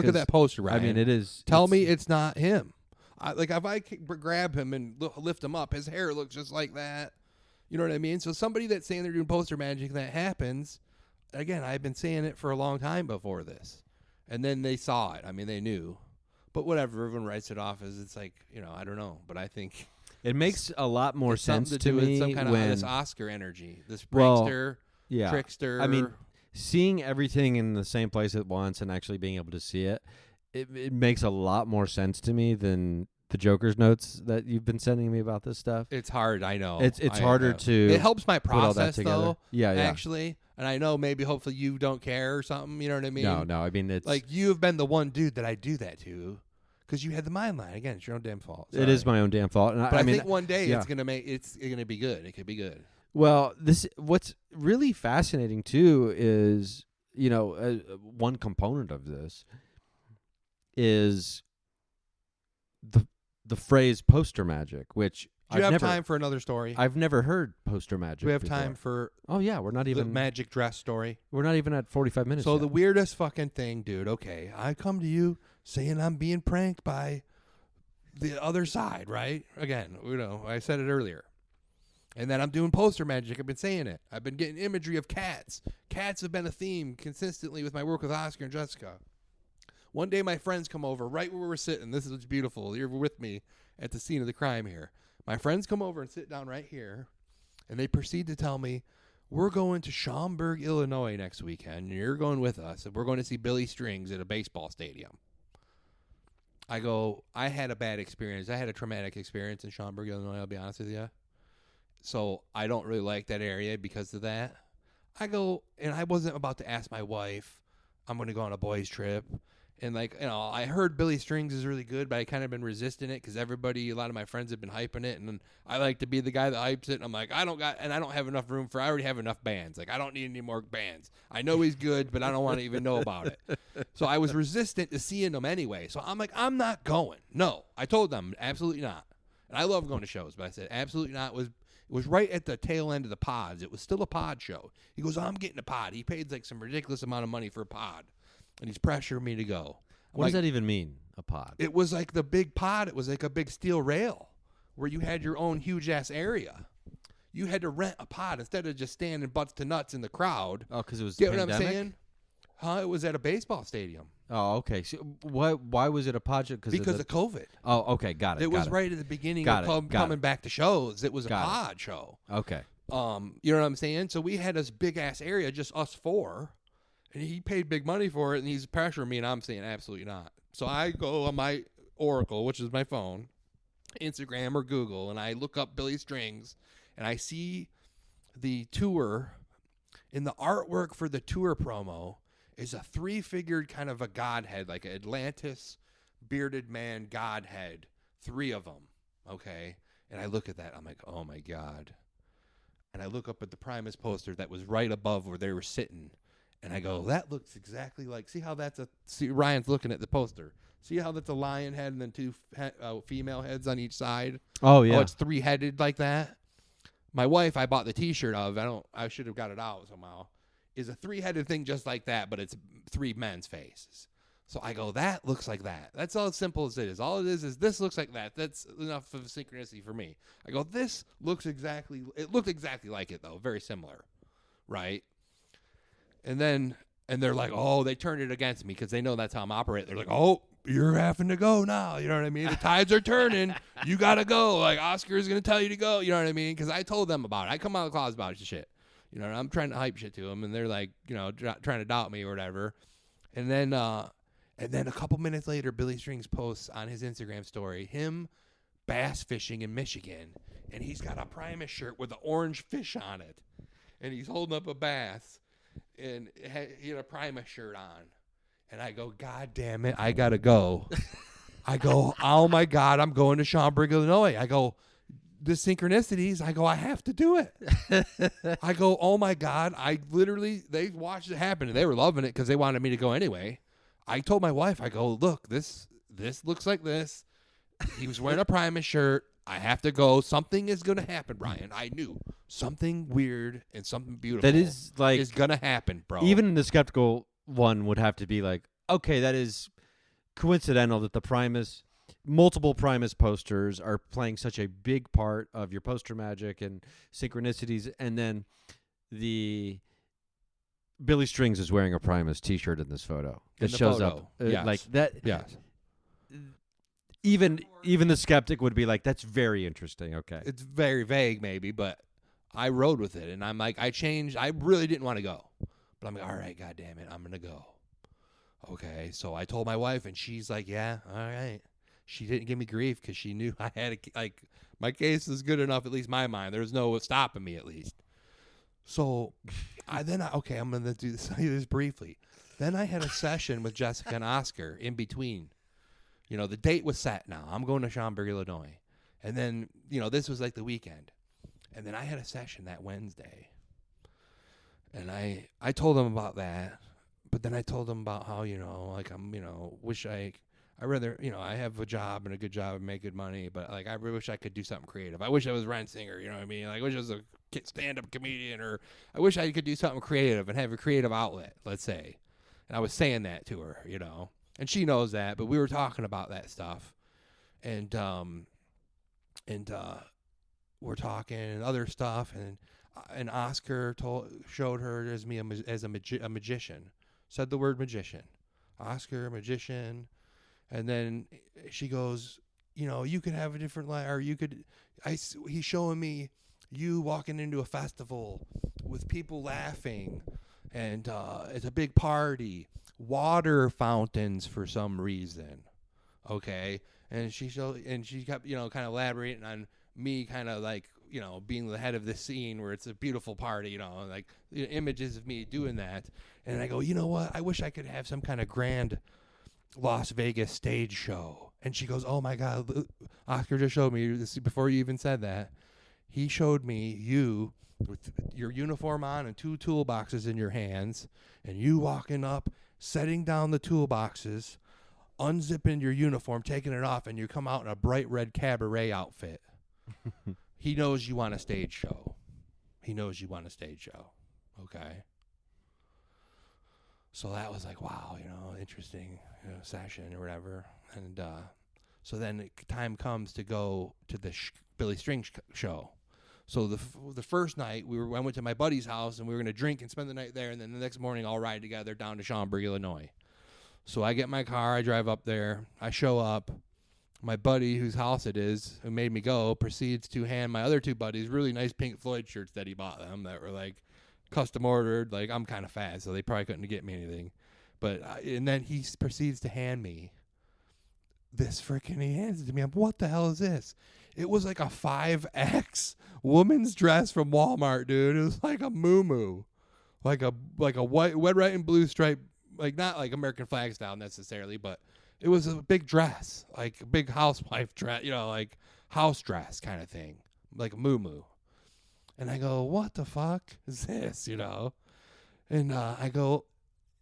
at that poster, Ryan. I mean, it is. Tell me it's not him. If I grab him and lift him up, his hair looks just like that. You know what I mean? So somebody that's saying they're doing poster magic, that happens. Again, I've been saying it for a long time before this. And then they saw it. I mean, they knew. But whatever, everyone writes it off as it's like, I don't know. But I think it makes a lot more sense to me with some kind when of this Oscar energy, this prankster, trickster. I mean, seeing everything in the same place at once and actually being able to see it, it makes a lot more sense to me than the Joker's notes that you've been sending me about this stuff. It's hard, I know. It's harder to. It helps my process, put all that together. though. Yeah, actually. And I know maybe hopefully you don't care or something. You know what I mean? No. I mean, it's like you have been the one dude that I do that to, because you had the mind line. Again, it's your own damn fault. Sorry. It is my own damn fault. And but I mean, think one day it's gonna be good. It could be good. Well, what's really fascinating too is one component of this is the phrase poster magic, which do you have time for another story? I've never heard poster magic. Do we have before. time for? Oh yeah, we're not even the magic dress story. We're not even at 45 minutes. So yet. the weirdest fucking thing, dude. Okay, I come to you saying I'm being pranked by the other side, right? Again, I said it earlier. And then I'm doing poster magic. I've been saying it. I've been getting imagery of cats. Cats have been a theme consistently with my work with Oscar and Jessica. One day my friends come over right where we're sitting. This is beautiful. You're with me at the scene of the crime here. My friends come over and sit down right here, and they proceed to tell me, we're going to Schaumburg, Illinois next weekend, and you're going with us, and we're going to see Billy Strings at a baseball stadium. I go, I had a bad experience. I had a traumatic experience in Schaumburg, Illinois, I'll be honest with you. So I don't really like that area because of that. I go, and I wasn't about to ask my wife, I'm going to go on a boys' trip. And, I heard Billy Strings is really good, but I kind of been resisting it because a lot of my friends have been hyping it. And then I like to be the guy that hypes it. And I'm like, I don't have enough room I already have enough bands. Like, I don't need any more bands. I know he's good, but I don't want to even know about it. So I was resistant to seeing him anyway. So I'm like, I'm not going. No, I told them, absolutely not. And I love going to shows, but I said, absolutely not. It was right at the tail end of the pods. It was still a pod show. He goes, I'm getting a pod. He paid some ridiculous amount of money for a pod. And he's pressuring me to go. What does that even mean, a pod? It was like the big pod. It was like a big steel rail where you had your own huge-ass area. You had to rent a pod instead of just standing butts to nuts in the crowd. Oh, because it was Get pandemic? what I'm saying? It was at a baseball stadium. Oh, okay. So why was it a pod show? Because of COVID. Oh, okay. Got it. It was right at the beginning of coming back to shows. It was a pod show. Okay. You know what I'm saying? So we had this big-ass area, just us four. And he paid big money for it, and he's pressuring me, and I'm saying absolutely not. So I go on my Oracle, which is my phone, Instagram or Google, and I look up Billy Strings, and I see the tour. In the artwork for the tour promo is a three-figured kind of a godhead, like an Atlantis bearded man godhead 3 of them. Okay. And I look at that. I'm like, oh my God. And I look up at the Primus poster that was right above where they were sitting. And I go, that looks exactly like, see how that's see, Ryan's looking at the poster. See how that's a lion head and then 2 female heads on each side? Oh, yeah. Oh, it's 3-headed like that. My wife, I bought the T-shirt of. I should have got it out somehow. Is a 3-headed thing just like that, but it's 3 men's faces. So I go, that looks like that. That's all as simple as it is. All it is this looks like that. That's enough of a synchronicity for me. I go, it looked exactly like it though, very similar, right? And they're like, oh, they turned it against me because they know that's how I'm operating. They're like, oh, you're having to go now. You know what I mean? The tides are turning. You got to go. Like, Oscar's going to tell you to go. You know what I mean? Because I told them about it. I come out of the closet about shit. You know, and I'm trying to hype shit to them, and they're like, you know, trying to doubt me or whatever. And then a couple minutes later, Billy Strings posts on his Instagram story him bass fishing in Michigan, and he's got a Primus shirt with an orange fish on it, and he's holding up a bass, and he had a Primus shirt on. And I go, God damn it, I got to go. I go, oh, my God, I'm going to Schaumburg, Illinois. I go, the synchronicities, I go, I have to do it. I go, oh, my God. They watched it happen, and they were loving it because they wanted me to go anyway. I told my wife, I go, look, this looks like this. He was wearing a Primus shirt. I have to go. Something is going to happen, Brian. I knew. Something weird and something beautiful that is going to happen, bro. Even the skeptical one would have to be like, okay, that is coincidental that multiple Primus posters are playing such a big part of your poster magic and synchronicities, and then the Billy Strings is wearing a Primus T-shirt in this photo. It shows up yes. like that. Yes. Even the skeptic would be like, that's very interesting. Okay, it's very vague, maybe, but I rode with it, and I'm like, I really didn't want to go, but I'm like, all right, God damn it, I'm gonna go. Okay, so I told my wife, and she's like, yeah, all right. She didn't give me grief because she knew I had my case was good enough, at least my mind. There was no stopping me, at least. So I'm going to do this briefly. Then I had a session with Jessica and Oscar in between. You know, the date was set now. I'm going to Schaumburg, Illinois. And then, you know, this was like the weekend. And then I had a session that Wednesday. And I told them about that. But then I told them about how, you know, like I rather, you know, I have a job and a good job and make good money, but like I really wish I could do something creative. I wish I was Ryan Singer, you know what I mean? Like I wish I was a stand-up comedian, or I wish I could do something creative and have a creative outlet, let's say. And I was saying that to her, you know, and she knows that, but we were talking about that stuff, and we're talking other stuff, and Oscar showed her as me as a magician, said the word magician, Oscar, magician. And then she goes, you know, you could have a different life, or he's showing me you walking into a festival with people laughing, and it's a big party, water fountains for some reason, okay? And she kept, you know, kind of elaborating on me kind of like, you know, being the head of this scene where it's a beautiful party, you know, like images of me doing that. And I go, you know what? I wish I could have some kind of grand Las Vegas stage show. And she goes, oh my God, Oscar just showed me this before you even said that. He showed me you with your uniform on and 2 toolboxes in your hands, and you walking up, setting down the toolboxes, unzipping your uniform, taking it off, and you come out in a bright red cabaret outfit. He knows you want a stage show. Okay. So that was like, wow, you know, interesting, you know, session or whatever. And so then time comes to go to the Billy Strings show. So the first night I went to my buddy's house, and we were going to drink and spend the night there. And then the next morning I'll ride together down to Schaumburg, Illinois. So I get my car, I drive up there, I show up. My buddy, whose house it is, who made me go, proceeds to hand my other 2 buddies really nice Pink Floyd shirts that he bought them that were like custom ordered. Like, I'm kind of fat, so they probably couldn't get me anything. But and then he proceeds to hand me this freaking. He hands it to me. I'm, what the hell is this? It was like a 5X woman's dress from Walmart, dude. It was like a muumuu, like a white, red, white, and blue stripe, like not like American flag style necessarily, but It was a big dress, like a big housewife dress, like house dress kind of thing, like a muumuu. And I go, what the fuck is this, And I go,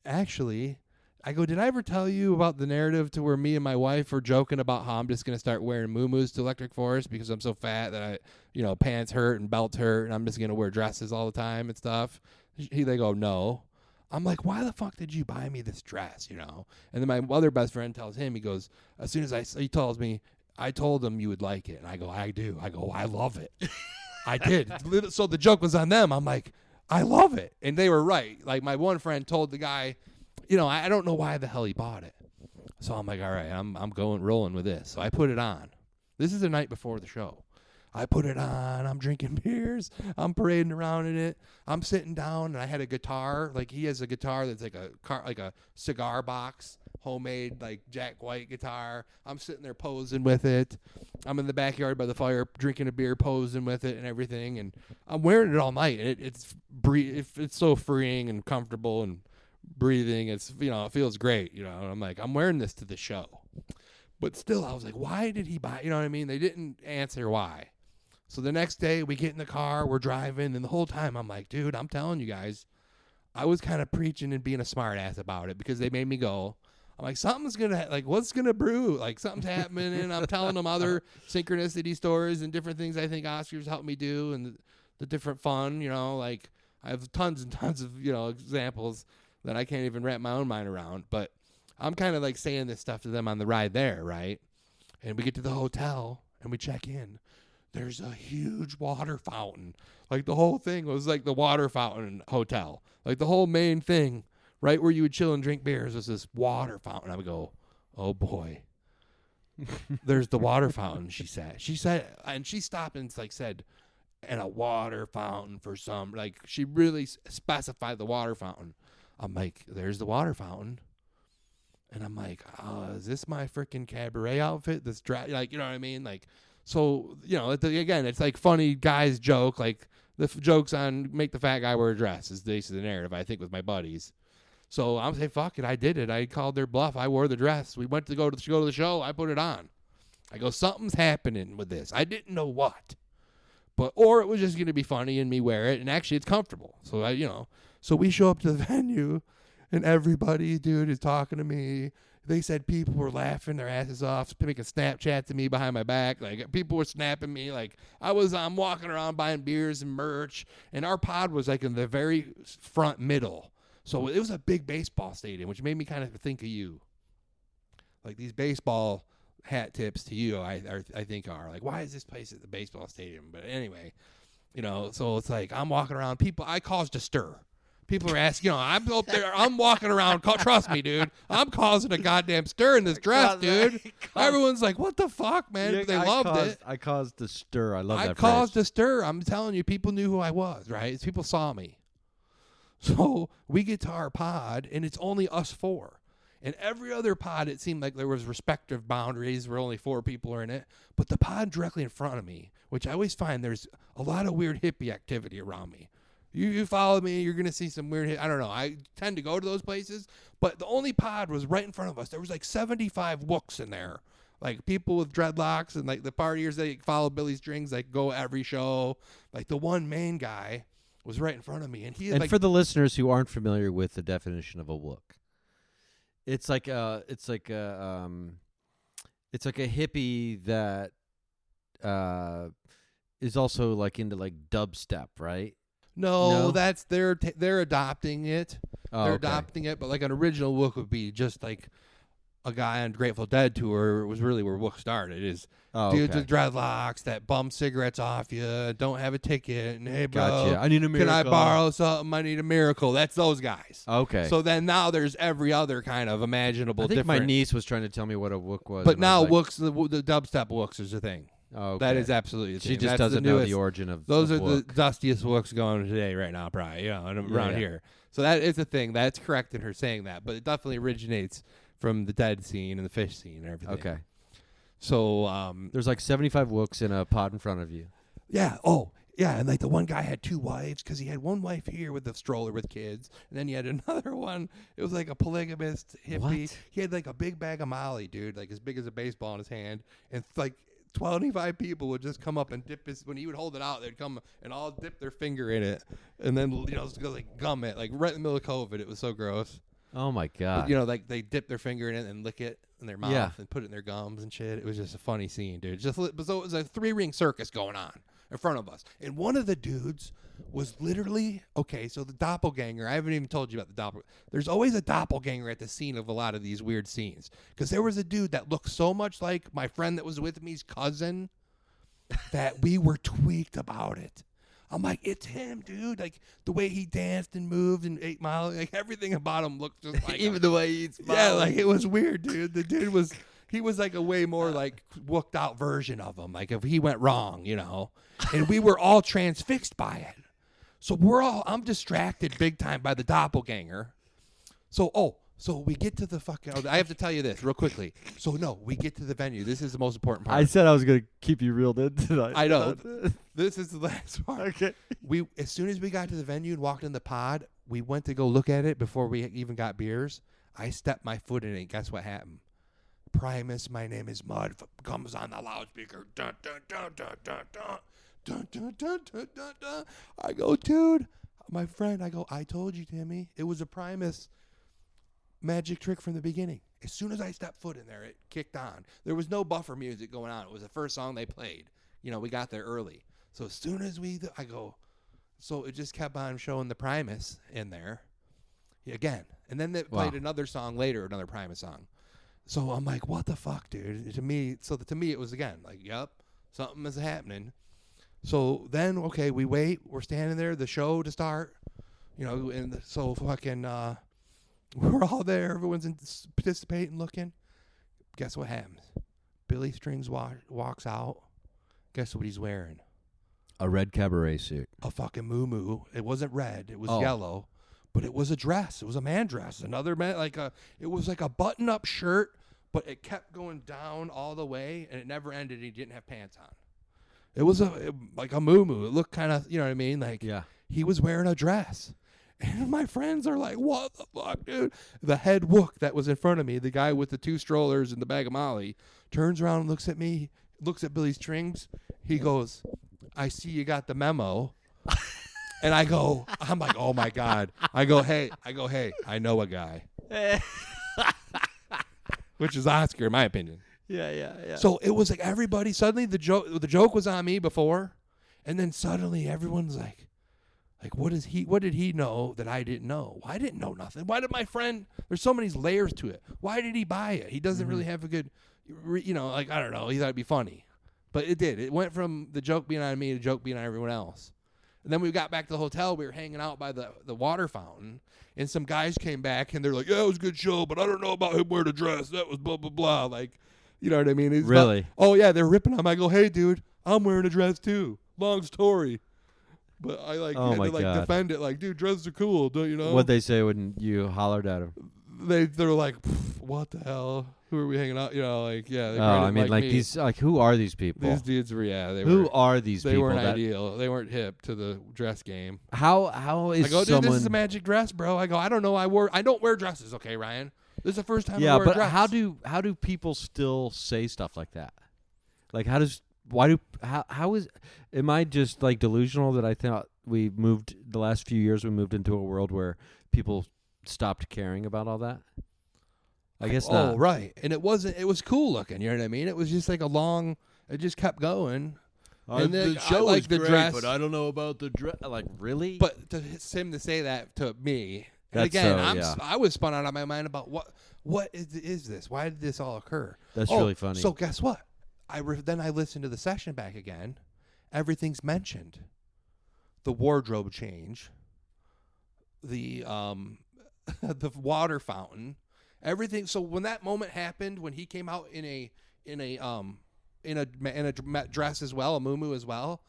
actually, did I ever tell you about the narrative to where me and my wife were joking about how I'm just going to start wearing muumuus to Electric Forest because I'm so fat that pants hurt and belts hurt and I'm just going to wear dresses all the time and stuff? They go, no. I'm like, why the fuck did you buy me this dress, And then my other best friend tells him, he goes, as soon as he tells me, I told him you would like it. And I go, I do. I go, I love it. I did. So the joke was on them. I'm like, I love it. And they were right. Like my one friend told the guy, I don't know why the hell he bought it. So I'm like, all right, I'm rolling with this. So I put it on. This is the night before the show. I put it on. I'm drinking beers. I'm parading around in it. I'm sitting down, and I had a guitar. Like he has a guitar that's like a cigar box, homemade like Jack White guitar. I'm sitting there posing with it. I'm in the backyard by the fire, drinking a beer, posing with it, and everything. And I'm wearing it all night. And it's so freeing and comfortable and breathing. It's it feels great. And I'm like, I'm wearing this to the show. But still, I was like, why did he buy? You know what I mean? They didn't answer why. So the next day, we get in the car, we're driving, and the whole time I'm like, dude, I'm telling you guys, I was kind of preaching and being a smart ass about it because they made me go. I'm like, something's going to, what's going to brew? Like, something's happening, and I'm telling them other synchronicity stories and different things I think Oscar's helped me do and the different fun, like, I have tons and tons of, examples that I can't even wrap my own mind around. But I'm kind of, like, saying this stuff to them on the ride there, right? And we get to the hotel, and we check in. There's a huge water fountain. Like the whole thing was like the water fountain hotel. Like the whole main thing, right where you would chill and drink beers, was this water fountain. I would go, oh boy. There's the water fountain, she said. And she stopped and said, and a water fountain for some. Like she really specified the water fountain. I'm like, there's the water fountain. And I'm like, is this my freaking cabaret outfit? This like, you know what I mean? Like, so, again, it's like funny guys joke, like the jokes on make the fat guy wear a dress is the narrative, I think, with my buddies. So I'm saying, fuck it, I did it. I called their bluff. I wore the dress. We went to go to the show. I put it on. I go, something's happening with this. I didn't know what. Or it was just going to be funny and me wear it, and actually it's comfortable. So, so we show up to the venue, and everybody, dude, is talking to me. They said people were laughing their asses off, making Snapchat to me behind my back. Like people were snapping me. Like I'm walking around buying beers and merch, and our pod was like in the very front middle. So it was a big baseball stadium, which made me kind of think of you. Like these baseball hat tips to you, I think are like, why is this place at the baseball stadium? But anyway, so it's like I'm walking around. I caused a stir. People are asking, I'm up there, I'm walking around. Trust me, dude. I'm causing a goddamn stir in this dress, dude. Everyone's like, what the fuck, man? Yeah, they loved it. I caused a stir. I love that I caused a stir. I'm telling you, people knew who I was, right? People saw me. So we get to our pod, and it's only us four. And every other pod, it seemed like there was respective boundaries where only 4 people are in it. But the pod directly in front of me, which I always find there's a lot of weird hippie activity around me. You follow me, you're going to see some weird, I don't know. I tend to go to those places, but the only pod was right in front of us. There was like 75 wooks in there. Like people with dreadlocks and like the partiers that follow Billy Strings, like go every show. Like the one main guy was right in front of me. And for the listeners who aren't familiar with the definition of a wook, it's like a hippie that is also like into like dubstep, right? No, that's they're adopting it. Oh, they're okay. adopting it, but like an original Wook would be just like a guy on Grateful Dead tour was really where Wook started. Is dudes with dreadlocks that bum cigarettes off you, don't have a ticket, and hey bro, gotcha. I need a miracle. Can I borrow something? I need a miracle. That's those guys. Okay. So then now there's every other kind of imaginable. I think different. my niece was trying to tell me what a Wook was. But now Wooks, the dubstep Wooks is a thing. Okay. That is absolutely a thing. She just That's doesn't know the origin of those of are Wook. the dustiest Wooks going today right now, probably, around here. So that is a thing. That's correct in her saying that, but it definitely originates from the dead scene and the fish scene and everything. Okay. So there's like 75 Wooks in a pod in front of you. Yeah. Oh, Yeah, and like the one guy had 2 wives because he had one wife here with the stroller with kids, and then he had another one. It was like a polygamist hippie. What? He had like a big bag of Molly, dude, like as big as a baseball in his hand, and like 25 people would just come up and dip his. When he would hold it out, they'd come and all dip their finger in it, and then just go like gum it, like right in the middle of COVID. It was so gross. Oh my God. But, like they dip their finger in it and lick it in their mouth Yeah. and put it in their gums and shit. It was just a funny scene, dude. So it was a 3-ring circus going on in front of us. And one of the dudes was literally, okay, so the doppelganger, I haven't even told you about the doppelganger. There's always a doppelganger at the scene of a lot of these weird scenes. Because there was a dude that looked so much like my friend that was with me's cousin that we were tweaked about it. I'm like, it's him, dude. Like, the way he danced and moved and ate Molly, like, everything about him looked just like Even the way he eats Molly. Yeah, like, it was weird, dude. The dude was, he was like a way more, like, whooked out version of him. Like, if he went wrong, And we were all transfixed by it. So I'm distracted big time by the doppelganger. So we get to the fucking, I have to tell you this real quickly. So, no, we get to the venue. This is the most important part. I said I was going to keep you reeled in tonight. I know. This is the last part. Okay. As soon as we got to the venue and walked in the pod, we went to go look at it before we even got beers. I stepped my foot in it. Guess what happened? Primus, my name is Mud, comes on the loudspeaker. Dun, dun, dun, dun, dun, dun. Dun, dun, dun, dun, dun, dun. I go, dude, my friend, I told you, Timmy. It was a Primus magic trick from the beginning. As soon as I stepped foot in there, it kicked on. There was no buffer music going on. It was the first song they played. We got there early. So as soon as I go, so it just kept on showing the Primus in there again. And then they played another song later, another Primus song. So I'm like, what the fuck, dude? To me, it was again, like, yep, something is happening. So then, okay, we wait. We're standing there, the show to start, and so fucking, we're all there. Everyone's participating, looking. Guess what happens? Billy Strings walks out. Guess what he's wearing? A red cabaret suit. A fucking muumuu. It wasn't red. It was yellow, but it was a dress. It was a man dress. Another man, it was like a button-up shirt, but it kept going down all the way, and it never ended. He didn't have pants on. It was like a muumuu. It looked kind of, you know what I mean? Like, Yeah. He was wearing a dress. And my friends are like, what the fuck, dude? The head wook that was in front of me, the guy with the 2 strollers and the bag of Molly, turns around and looks at me, looks at Billy Strings. He goes, I see you got the memo. And I'm like, oh, my God. I go, hey, I know a guy. Which is Oscar, in my opinion. Yeah. So it was like everybody, suddenly the joke was on me before, and then suddenly everyone's like, what did he know that I didn't know? Well, I didn't know nothing. Why did my friend, there's so many layers to it. Why did he buy it? He doesn't really have a good, I don't know. He thought it'd be funny. But it did. It went from the joke being on me to the joke being on everyone else. And then we got back to the hotel. We were hanging out by the water fountain. And some guys came back, and they're like, yeah, it was a good show, but I don't know about him wearing a dress. That was blah, blah, blah. Like, you know what I mean? It's Really? Yeah, they're ripping on him. I go, hey, dude, I'm wearing a dress too. Long story. But I had to defend it. Like, dude, dresses are cool, don't you know? What'd they say when you hollered at them? They're like, what the hell? Who are we hanging out? These, who are these people? These dudes were, Who are these they people? Weren't ideal. They weren't hip to the dress game. How is I go, dude, someone? this is a magic dress, bro. I go, I don't know. I don't wear dresses, okay, Ryan? This is the first time I wear a dress. How do people still say stuff like that? Like, am I just like delusional that I thought the last few years we moved into a world where people stopped caring about all that? I guess not. Oh, right. And it was cool looking, you know what I mean? It was just like it just kept going. And then the show like is the great, dress, but I don't know about the dress. Like, really? But to him to say that to me, and That's again, so, I was spun out of my mind about what is this? Why did this all occur? That's really funny. So guess what? Then I listened to the session back again. Everything's mentioned. The wardrobe change, the the water fountain, everything. So when that moment happened, when he came out in a dress as well, a muumuu as well,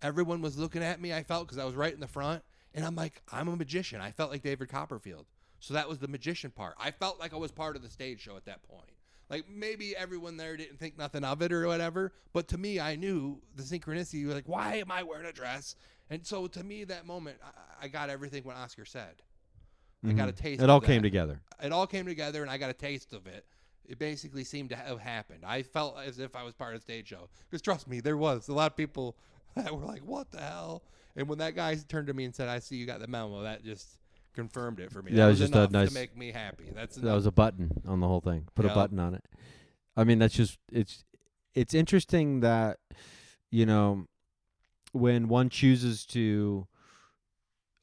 everyone was looking at me. I felt because I was right in the front, and I'm like, I'm a magician. I felt like David Copperfield. So that was the magician part. I felt like I was part of the stage show at that point. Like maybe everyone there didn't think nothing of it or whatever, but to me, I knew the synchronicity. Like, why am I wearing a dress? And so to me, that moment, I got everything what Oscar said. I got a taste. It all of that. came together. It all came together, and I got a taste of it. It basically seemed to have happened. I felt as if I was part of the stage show. Because trust me, there was a lot of people that were like, "What the hell?" And when that guy turned to me and said, "I see you got the memo," that just confirmed it for me. Yeah, that it was just a enough nice- to make me happy. That was a button on the whole thing. Put a button on it. I mean, that's just it's interesting that, when one chooses to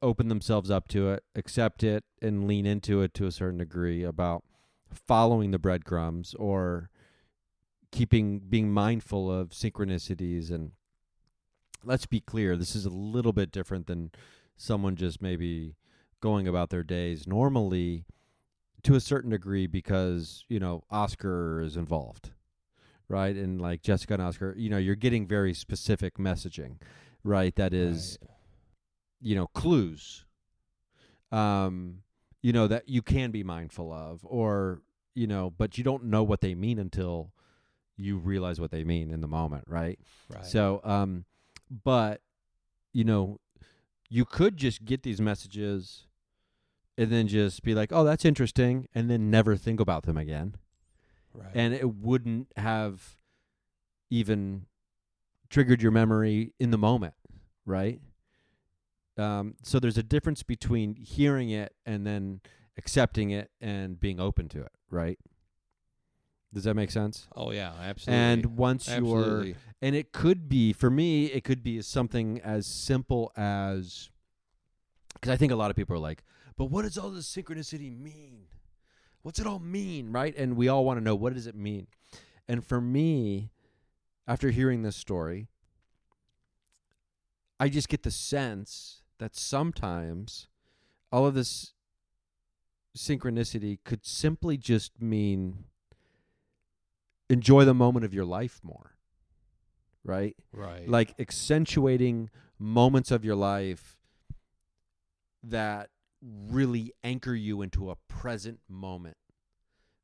open themselves up to it, accept it, and lean into it to a certain degree about following the breadcrumbs or being mindful of synchronicities. And let's be clear, this is a little bit different than someone just maybe going about their days normally to a certain degree because, Oscar is involved, right? And like Jessica and Oscar, you're getting very specific messaging, right? That is, clues, that you can be mindful of, or, but you don't know what they mean until you realize what they mean in the moment, right? Right. So, but, you could just get these messages and then just be like, oh, that's interesting, and then never think about them again. Right. And it wouldn't have even triggered your memory in the moment, right? So there's a difference between hearing it and then accepting it and being open to it, right? Does that make sense? Oh, yeah, absolutely. And once Absolutely. and it could be, for me, it could be something as simple as, because I think a lot of people are like, but what does all this synchronicity mean? What's it all mean, right? And we all want to know, what does it mean? And for me, after hearing this story, I just get the sense that sometimes all of this synchronicity could simply just mean enjoy the moment of your life more, right? Right. Like accentuating moments of your life that really anchor you into a present moment.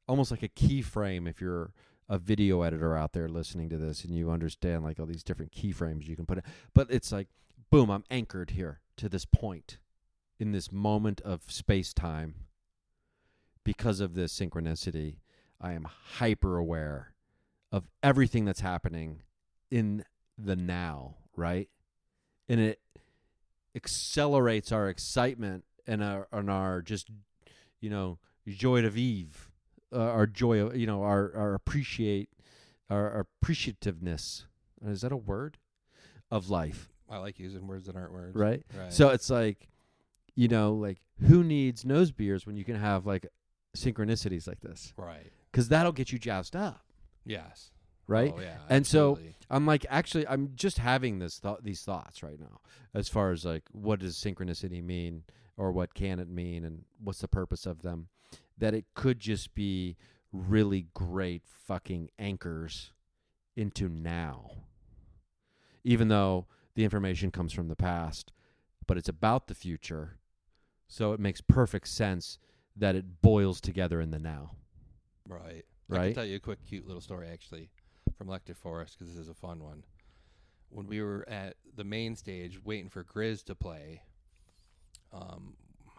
Almost like a keyframe if you're a video editor out there listening to this and you understand like all these different keyframes you can put in. But it's like, boom, I'm anchored here to this point in this moment of space-time. Because of this synchronicity, I am hyper aware of everything that's happening in the now, right? And it accelerates our excitement and our just, joy de vivre, our joy of, our appreciativeness. Is that a word? Of life. I like using words that aren't words. Right? Right. So it's like, like who needs nose beers when you can have like synchronicities like this? Right. Because that'll get you jazzed up. Yes. Right? Oh, yeah. And so absolutely. I'm like, actually, I'm just having these thoughts right now as far as like, what does synchronicity mean, or what can it mean, and what's the purpose of them? That it could just be really great fucking anchors into now. Even though the information comes from the past, but it's about the future. So it makes perfect sense that it boils together in the now. Right. I Right? can tell you a quick, cute little story, actually, from Lecter Forest, because this is a fun one. When we were at the main stage waiting for Grizz to play,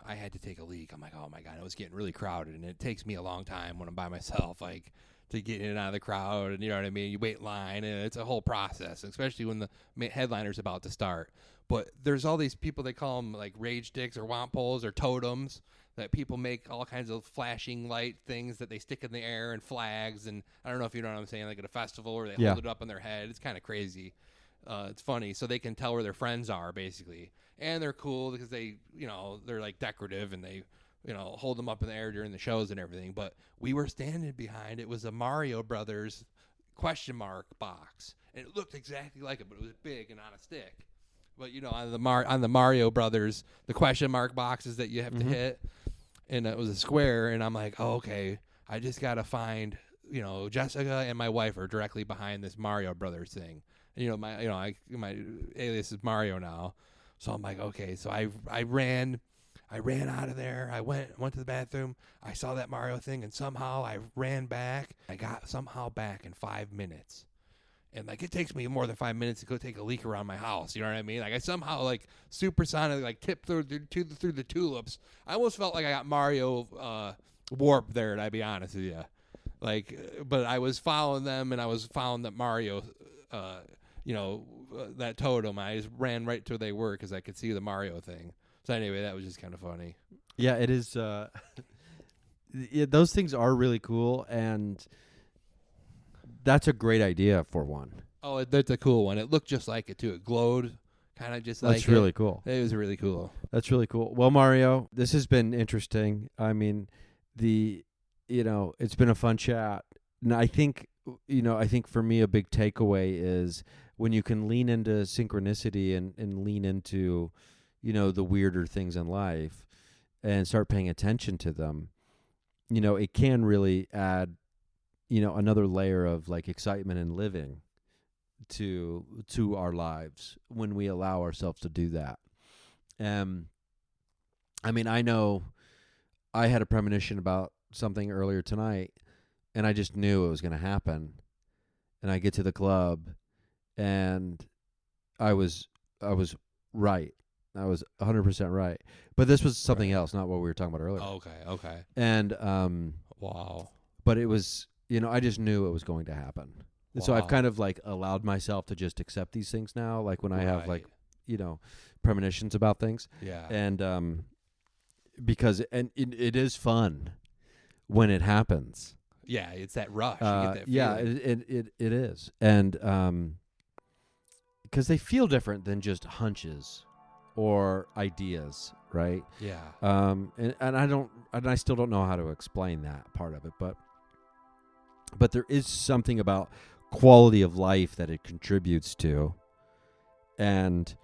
I had to take a leak. I'm like, oh, my God, it was getting really crowded, and it takes me a long time when I'm by myself, like, to get in and out of the crowd, and you know what I mean? You wait in line, and it's a whole process, especially when the headliner's about to start. But there's all these people, they call them, like, rage sticks or wampoles or totems, that people make all kinds of flashing light things that they stick in the air and flags, and I don't know if you know what I'm saying, like at a festival where they hold it up on their head. It's kind of crazy. It's funny, so they can tell where their friends are, basically. And they're cool because they, they're like decorative, and they, hold them up in the air during the shows and everything. But we were standing behind, it was a Mario Brothers question mark box, and it looked exactly like it, but it was big and on a stick. But on the Mario Brothers, the question mark boxes that you have to hit, and it was a square, and I'm like, oh, okay, I just gotta find, Jessica and my wife are directly behind this Mario Brothers thing. And, my alias is Mario now, so I'm like, okay, so I ran I ran out of there. I went to the bathroom. I saw that Mario thing, and somehow I ran back. I got somehow back in 5 minutes. And, like, it takes me more than 5 minutes to go take a leak around my house. You know what I mean? Like, I somehow, like, supersonic, like, tipped through the tulips. I almost felt like I got Mario warped there, to be honest with you. Like, but I was following them, and I was following that Mario, that totem. I just ran right to where they were because I could see the Mario thing. So anyway, that was just kind of funny. Yeah, it is. Those things are really cool, and that's a great idea for one. Oh, that's a cool one. It looked just like it, too. It glowed kind of just like it. That's really cool. It was really cool. That's really cool. Well, Mario, this has been interesting. I mean, it's been a fun chat. And I think for me, a big takeaway is when you can lean into synchronicity and lean into, the weirder things in life and start paying attention to them, it can really add, another layer of like excitement and living to our lives when we allow ourselves to do that. I mean, I know I had a premonition about something earlier tonight, and I just knew it was going to happen. And I get to the club, and I was right. I was 100% right. But this was something else, not what we were talking about earlier. Okay. And wow. But it was, I just knew it was going to happen. And so I've kind of like allowed myself to just accept these things now, like when I have like, premonitions about things. Yeah. And because it is fun when it happens. Yeah, it's that rush. You get that feeling. Yeah, it is. And because they feel different than just hunches or ideas, right? Yeah. And I still don't know how to explain that part of it, but there is something about quality of life that it contributes to, and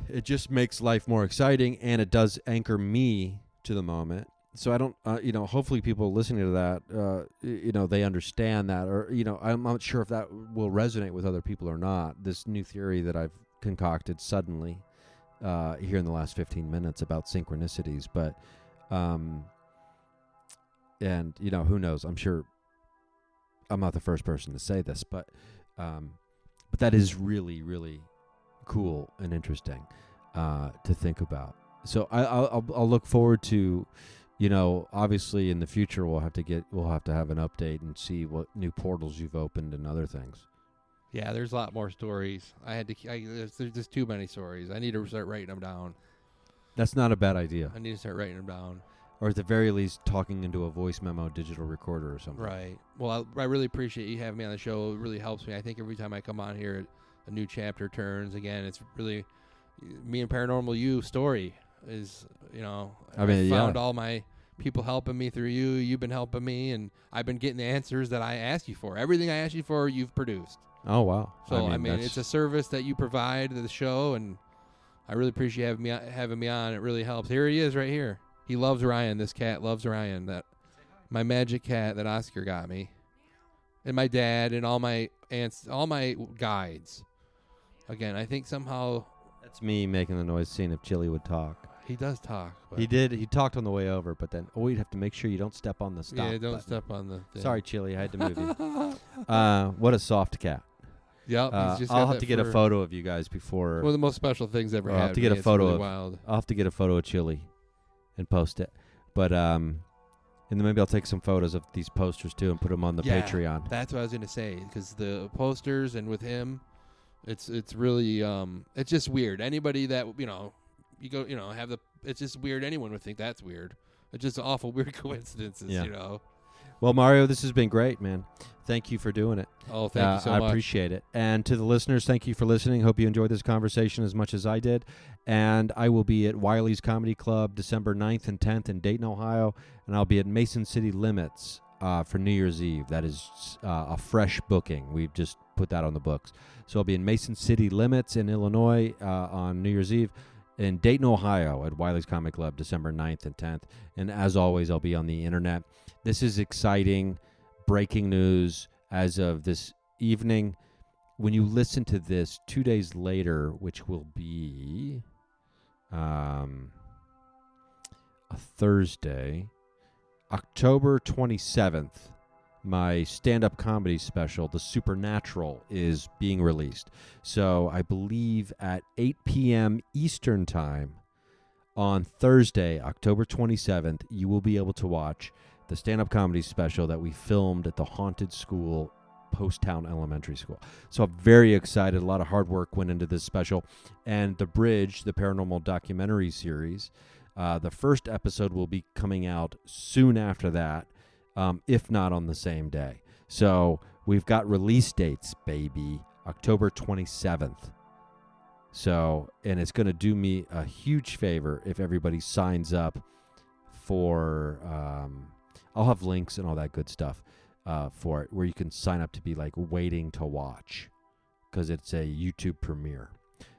it just makes life more exciting, and it does anchor me to the moment. So I don't, hopefully people listening to that, they understand that, or, I'm not sure if that will resonate with other people or not. This new theory that I've concocted suddenly here in the last 15 minutes about synchronicities, but, and, who knows? I'm sure I'm not the first person to say this, but that is really, really cool and interesting to think about. So I'll look forward to, obviously in the future we'll have to have an update and see what new portals you've opened and other things. Yeah, there's a lot more stories. There's just too many stories. I need to start writing them down. That's not a bad idea. I need to start writing them down. Or at the very least, talking into a voice memo digital recorder or something. Right. Well, I really appreciate you having me on the show. It really helps me. I think every time I come on here, a new chapter turns. Again, it's really me and Paranormal You story is, I found all my people helping me through you. You've been helping me, and I've been getting the answers that I asked you for. Everything I asked you for, you've produced. Oh, wow. So, I mean it's a service that you provide to the show, and I really appreciate having me on. It really helps. Here he is right here. He loves Ryan. This cat loves Ryan. That my Magick cat that Oscar got me, and my dad, and all my aunts, all my guides. Again, I think somehow that's me making the noise, seeing if Chili would talk. He does talk. He did. He talked on the way over, but then you'd have to make sure you don't step on the stop. Yeah, don't button. step on the thing. Sorry, Chili, I had to move you. What a soft cat. Yep. I'll have to get a photo of you guys before. One of the most special things ever happened. I'll have to get a photo really of. Wild. I'll have to get a photo of Chili and post it. But and then maybe I'll take some photos of these posters too and put them on the Patreon. That's what I was gonna say, because the posters and with him, it's really it's just weird. Anybody that you go have the it's just weird. Anyone would think that's weird. It's just awful weird coincidences. Yeah. Well, Mario, this has been great, man. Thank you for doing it. Oh, thank you so much. I appreciate it. And to the listeners, thank you for listening. Hope you enjoyed this conversation as much as I did. And I will be at Wiley's Comedy Club December 9th and 10th in Dayton, Ohio. And I'll be at Mason City Limits for New Year's Eve. That is a fresh booking. We've just put that on the books. So I'll be in Mason City Limits in Illinois on New Year's Eve. In Dayton, Ohio at Wiley's Comedy Club December 9th and 10th. And as always, I'll be on the internet. This is exciting, breaking news as of this evening. When you listen to this 2 days later, which will be a Thursday, October 27th, my stand-up comedy special, The Supernatural, is being released. So I believe at 8 p.m. Eastern Time on Thursday, October 27th, you will be able to watch the stand-up comedy special that we filmed at the Haunted School, Post-Town Elementary School. So I'm very excited. A lot of hard work went into this special. And The Bridge, the paranormal documentary series, the first episode will be coming out soon after that, if not on the same day. So we've got release dates, baby. October 27th. So, and it's going to do me a huge favor if everybody signs up for, I'll have links and all that good stuff for it, where you can sign up to be like waiting to watch, because it's a YouTube premiere.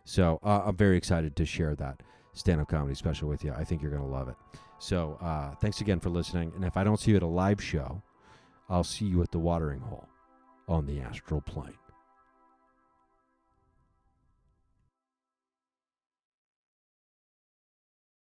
So I'm very excited to share that stand-up comedy special with you. I think you're going to love it. So thanks again for listening. And if I don't see you at a live show, I'll see you at the watering hole on the astral plane.